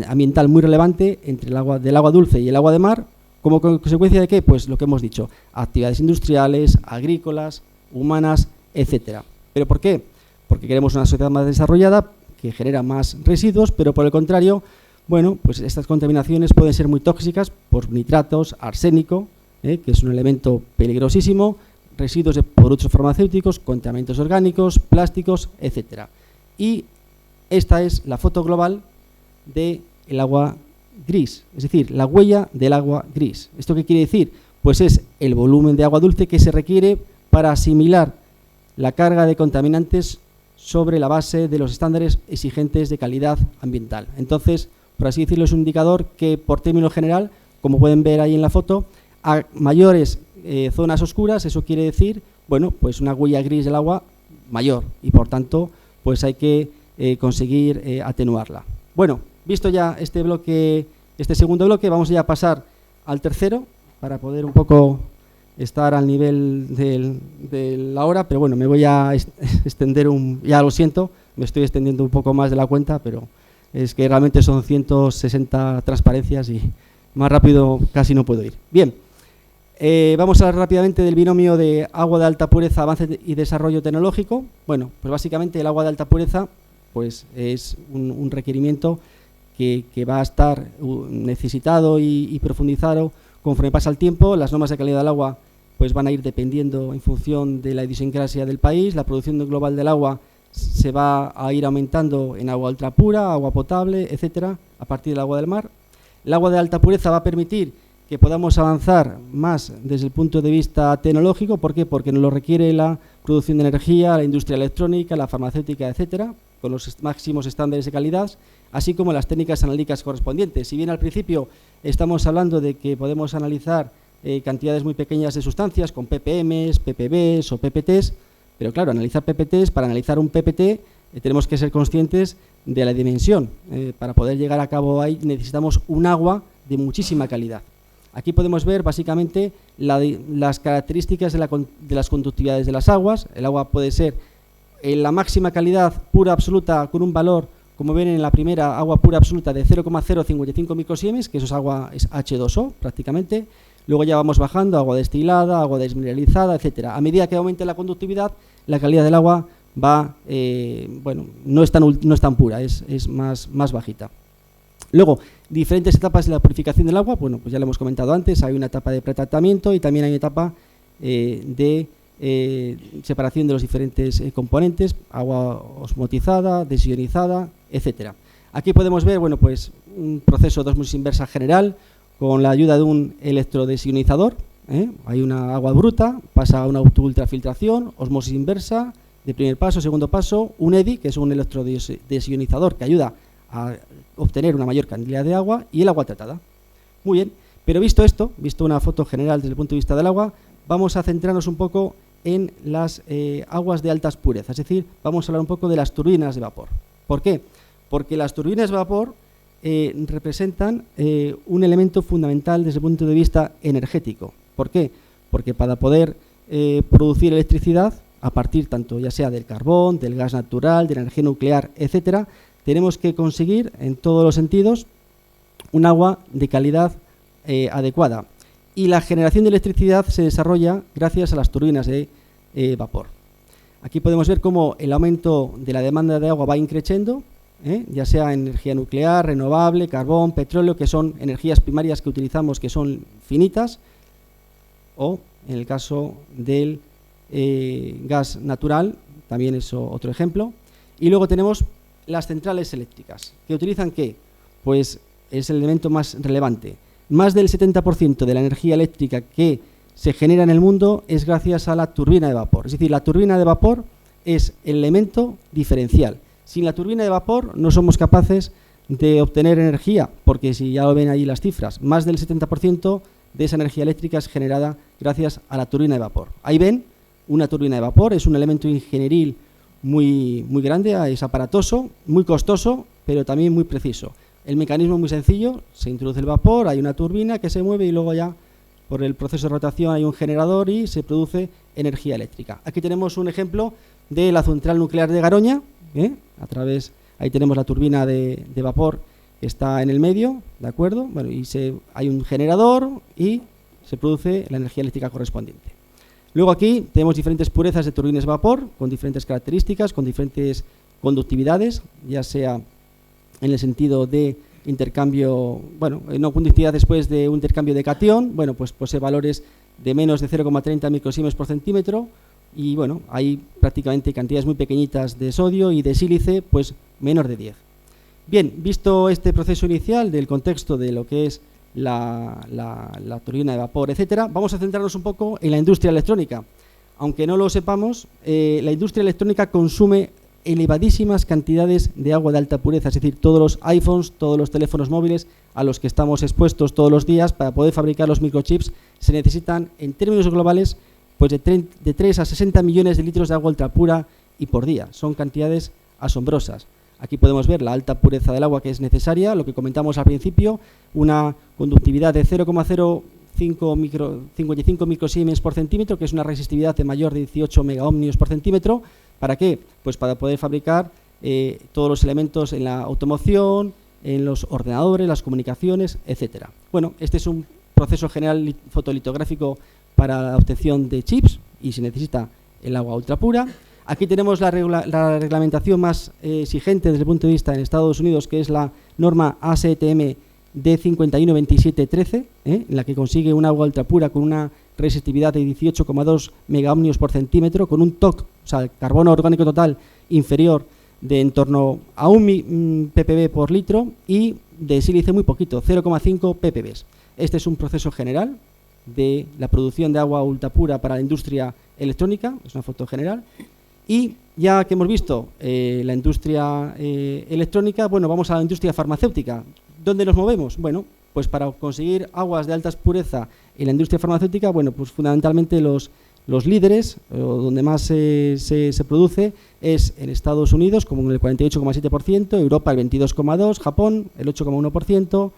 [SPEAKER 2] ambiental muy relevante entre el agua del agua dulce y el agua de mar. ¿Como consecuencia de qué? Pues lo que hemos dicho, actividades industriales, agrícolas, humanas, etcétera. ¿Pero por qué? Porque queremos una sociedad más desarrollada que genera más residuos, pero por el contrario, bueno, pues estas contaminaciones pueden ser muy tóxicas por nitratos, arsénico, que es un elemento peligrosísimo, residuos de productos farmacéuticos, contaminantes orgánicos, plásticos, etcétera. Y esta es la foto global del agua gris, es decir, la huella del agua gris. ¿Esto qué quiere decir? Pues es el volumen de agua dulce que se requiere para asimilar la carga de contaminantes sobre la base de los estándares exigentes de calidad ambiental. Entonces, por así decirlo, es un indicador que, por término general, como pueden ver ahí en la foto, a mayores zonas oscuras, eso quiere decir, bueno, pues una huella gris del agua mayor y, por tanto, pues hay que conseguir atenuarla. Bueno, visto ya este segundo bloque, vamos ya a pasar al tercero para poder un poco estar al nivel de la hora, pero bueno, me voy a extender ya lo siento, me estoy extendiendo un poco más de la cuenta, pero es que realmente son 160 transparencias y más rápido casi no puedo ir. Bien, vamos a hablar rápidamente del binomio de agua de alta pureza, avance y desarrollo tecnológico. Bueno, pues básicamente el agua de alta pureza pues es un requerimiento que va a estar necesitado y profundizado conforme pasa el tiempo. Las normas de calidad del agua pues van a ir dependiendo en función de la idiosincrasia del país. La producción global del agua se va a ir aumentando en agua ultra pura, agua potable, etcétera, a partir del agua del mar. El agua de alta pureza va a permitir que podamos avanzar más desde el punto de vista tecnológico. ¿Por qué? Porque nos lo requiere la producción de energía, la industria electrónica, la farmacéutica, etcétera, con los máximos estándares de calidad, así como las técnicas analíticas correspondientes. Si bien al principio estamos hablando de que podemos analizar cantidades muy pequeñas de sustancias con ppms, ppbs o ppts, pero claro, analizar ppts, para analizar un ppt tenemos que ser conscientes de la dimensión. Para poder llegar a cabo ahí necesitamos un agua de muchísima calidad. Aquí podemos ver básicamente las características de las conductividades de las aguas. El agua puede ser en la máxima calidad pura absoluta con un valor, como ven en la primera, agua pura absoluta de 0,055 microsiemes, que eso es agua, es H2O prácticamente. Luego ya vamos bajando, agua destilada, agua desmineralizada, etcétera. A medida que aumente la conductividad, la calidad del agua va, no es tan pura, es más bajita. Luego, diferentes etapas de la purificación del agua, bueno, pues ya lo hemos comentado antes, hay una etapa de pretratamiento y también hay una etapa de separación de los diferentes componentes, agua osmotizada, desionizada, etcétera. Aquí podemos ver, bueno, pues un proceso de ósmosis inversa general con la ayuda de un electrodesionizador. Hay una agua bruta, pasa a una ultrafiltración, osmosis inversa, de primer paso, segundo paso, un EDI, que es un electrodesionizador que ayuda a obtener una mayor cantidad de agua, y el agua tratada. Muy bien, pero visto esto, visto una foto general desde el punto de vista del agua, vamos a centrarnos un poco en las aguas de altas purezas, es decir, vamos a hablar un poco de las turbinas de vapor. ¿Por qué? Porque las turbinas de vapor representan un elemento fundamental desde el punto de vista energético. ¿Por qué? Porque para poder producir electricidad, a partir tanto ya sea del carbón, del gas natural, de la energía nuclear, etcétera, tenemos que conseguir en todos los sentidos un agua de calidad adecuada. Y la generación de electricidad se desarrolla gracias a las turbinas de vapor. Aquí podemos ver cómo el aumento de la demanda de agua va increciendo, ya sea energía nuclear, renovable, carbón, petróleo, que son energías primarias que utilizamos que son finitas, o en el caso del gas natural, también es otro ejemplo. Y luego tenemos las centrales eléctricas, que utilizan ¿qué? Pues es el elemento más relevante. Más del 70% de la energía eléctrica que se genera en el mundo es gracias a la turbina de vapor. Es decir, la turbina de vapor es el elemento diferencial. Sin la turbina de vapor no somos capaces de obtener energía, porque si ya lo ven ahí las cifras, más del 70% de esa energía eléctrica es generada gracias a la turbina de vapor. Ahí ven, una turbina de vapor es un elemento ingenieril muy grande, es aparatoso, muy costoso, pero también muy preciso. El mecanismo es muy sencillo, se introduce el vapor, hay una turbina que se mueve y luego ya por el proceso de rotación hay un generador y se produce energía eléctrica. Aquí tenemos un ejemplo de la central nuclear de Garoña, ahí tenemos la turbina de vapor que está en el medio, ¿de acuerdo? Bueno, y hay un generador y se produce la energía eléctrica correspondiente. Luego aquí tenemos diferentes purezas de turbinas de vapor con diferentes características, con diferentes conductividades, ya sea en el sentido de intercambio, no conductividad después de un intercambio de catión, pues posee valores de menos de 0,30 microsiemens por centímetro y hay prácticamente cantidades muy pequeñitas de sodio y de sílice, pues menos de 10. Bien, visto este proceso inicial del contexto de lo que es la turbina de vapor, etcétera, vamos a centrarnos un poco en la industria electrónica. Aunque no lo sepamos, la industria electrónica consume elevadísimas cantidades de agua de alta pureza, es decir, todos los iPhones, todos los teléfonos móviles a los que estamos expuestos todos los días para poder fabricar los microchips se necesitan en términos globales pues de 3 a 60 millones de litros de agua ultra pura y por día. Son cantidades asombrosas. Aquí podemos ver la alta pureza del agua que es necesaria, lo que comentamos al principio, una conductividad de 0,055 microsiemens por centímetro, que es una resistividad de mayor de 18 megaohmios por centímetro. ¿Para qué? Pues para poder fabricar todos los elementos en la automoción, en los ordenadores, las comunicaciones, etcétera. Bueno, este es un proceso general fotolitográfico para la obtención de chips y se necesita el agua ultra pura. Aquí tenemos la reglamentación más exigente desde el punto de vista en Estados Unidos, que es la norma ASTM D512713, en la que consigue un agua ultra pura con una resistividad de 18,2 megaohmios por centímetro, con un TOC, o sea, carbono orgánico total inferior de en torno a 1 ppb por litro y de sílice muy poquito, 0,5 ppb. Este es un proceso general de la producción de agua ultra pura para la industria electrónica, es una foto general. Y ya que hemos visto la industria electrónica, vamos a la industria farmacéutica. ¿Dónde nos movemos? Pues para conseguir aguas de alta pureza en la industria farmacéutica, pues fundamentalmente los líderes, donde más se produce, es en Estados Unidos, como el 48,7%, Europa el 22,2%, Japón el 8,1%,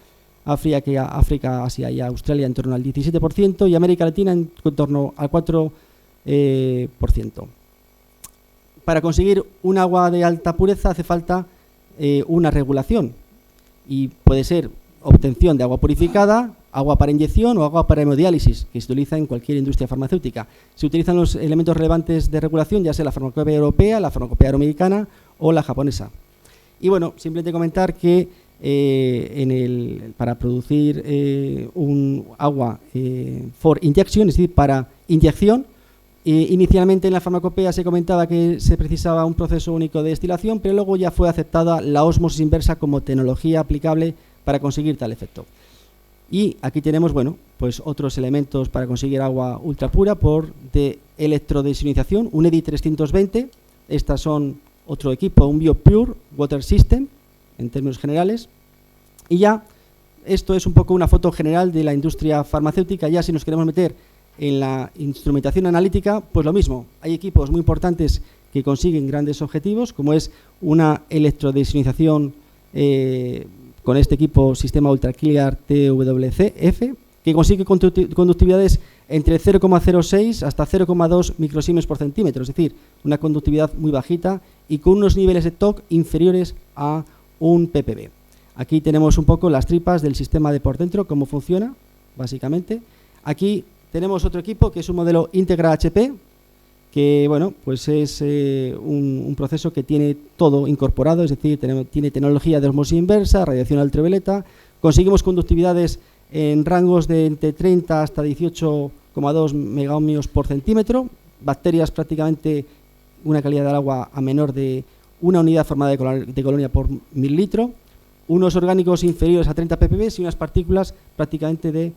[SPEAKER 2] África, Asia y Australia en torno al 17% y América Latina en torno al 4%. Para conseguir un agua de alta pureza hace falta una regulación y puede ser obtención de agua purificada agua para inyección o agua para hemodiálisis, que se utiliza en cualquier industria farmacéutica. Se utilizan los elementos relevantes de regulación, ya sea la farmacopea europea, la farmacopea americana o la japonesa. Y bueno, simplemente comentar que para producir un agua for injection, es decir, para inyección, inicialmente en la farmacopea se comentaba que se precisaba un proceso único de destilación, pero luego ya fue aceptada la ósmosis inversa como tecnología aplicable para conseguir tal efecto. Y aquí tenemos, bueno, pues otros elementos para conseguir agua ultra pura de electrodesionización, un EDI 320. Estas son otro equipo, un BioPure Water System, en términos generales. Y ya, esto es un poco una foto general de la industria farmacéutica. Ya si nos queremos meter en la instrumentación analítica, pues lo mismo. Hay equipos muy importantes que consiguen grandes objetivos, como es una electrodesionización con este equipo Sistema Ultra Clear TWCF, que consigue conductividades entre 0,06 hasta 0,2 microsiemens por centímetro, es decir, una conductividad muy bajita y con unos niveles de TOC inferiores a un ppb. Aquí tenemos un poco las tripas del sistema de por dentro, cómo funciona, básicamente. Aquí tenemos otro equipo que es un modelo Integra HP, que bueno, pues es un proceso que tiene todo incorporado, es decir, tiene tecnología de osmosis inversa, radiación ultravioleta, conseguimos conductividades en rangos de entre 30 hasta 18,2 megaohmios por centímetro, bacterias prácticamente una calidad del agua a menor de una unidad formada de colonia por mililitro, unos orgánicos inferiores a 30 ppb y unas partículas prácticamente de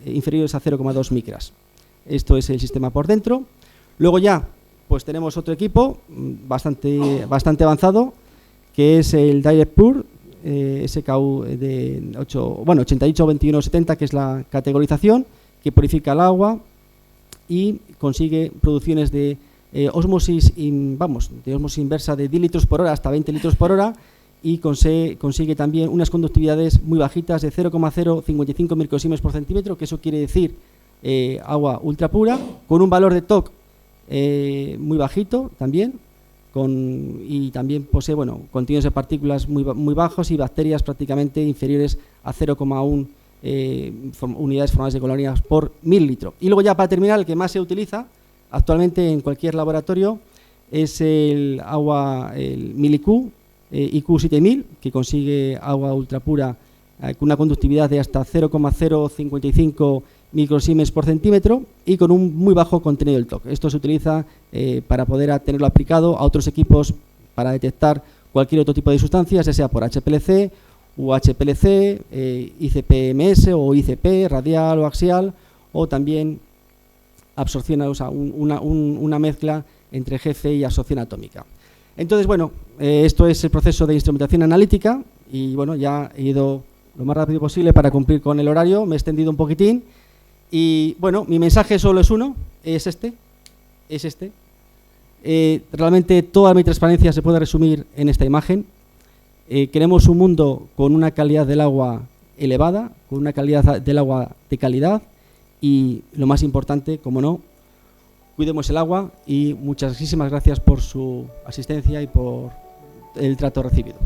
[SPEAKER 2] inferiores a 0,2 micras. Esto es el sistema por dentro. Luego ya pues tenemos otro equipo bastante avanzado, que es el Direct Pure SKU de 882170, que es la categorización, que purifica el agua y consigue producciones de ósmosis inversa de 10 litros por hora hasta 20 litros por hora y consigue también unas conductividades muy bajitas de 0,055 microsiemens por centímetro, que eso quiere decir agua ultra pura, con un valor de TOC muy bajito también, y también posee contenidos de partículas muy bajos y bacterias prácticamente inferiores a 0,1 unidades formales de colonias por mililitro. Y luego ya para terminar, el que más se utiliza actualmente en cualquier laboratorio es el agua, el MILIQ IQ 7000, que consigue agua ultra pura con una conductividad de hasta 0,055 microsiemens por centímetro y con un muy bajo contenido del TOC. Esto se utiliza para poder tenerlo aplicado a otros equipos para detectar cualquier otro tipo de sustancias, ya sea por HPLC, UHPLC, ICP-MS o ICP, radial o axial, o también absorción, o sea, una mezcla entre GF y absorción atómica. Entonces, bueno, esto es el proceso de instrumentación analítica y, bueno, ya he ido lo más rápido posible para cumplir con el horario, me he extendido un poquitín y, bueno, mi mensaje solo es uno, es este. Realmente toda mi transparencia se puede resumir en esta imagen. Queremos un mundo con una calidad del agua elevada, con una calidad del agua de calidad y, lo más importante, como no, cuidemos el agua y muchísimas gracias por su asistencia y por el trato recibido.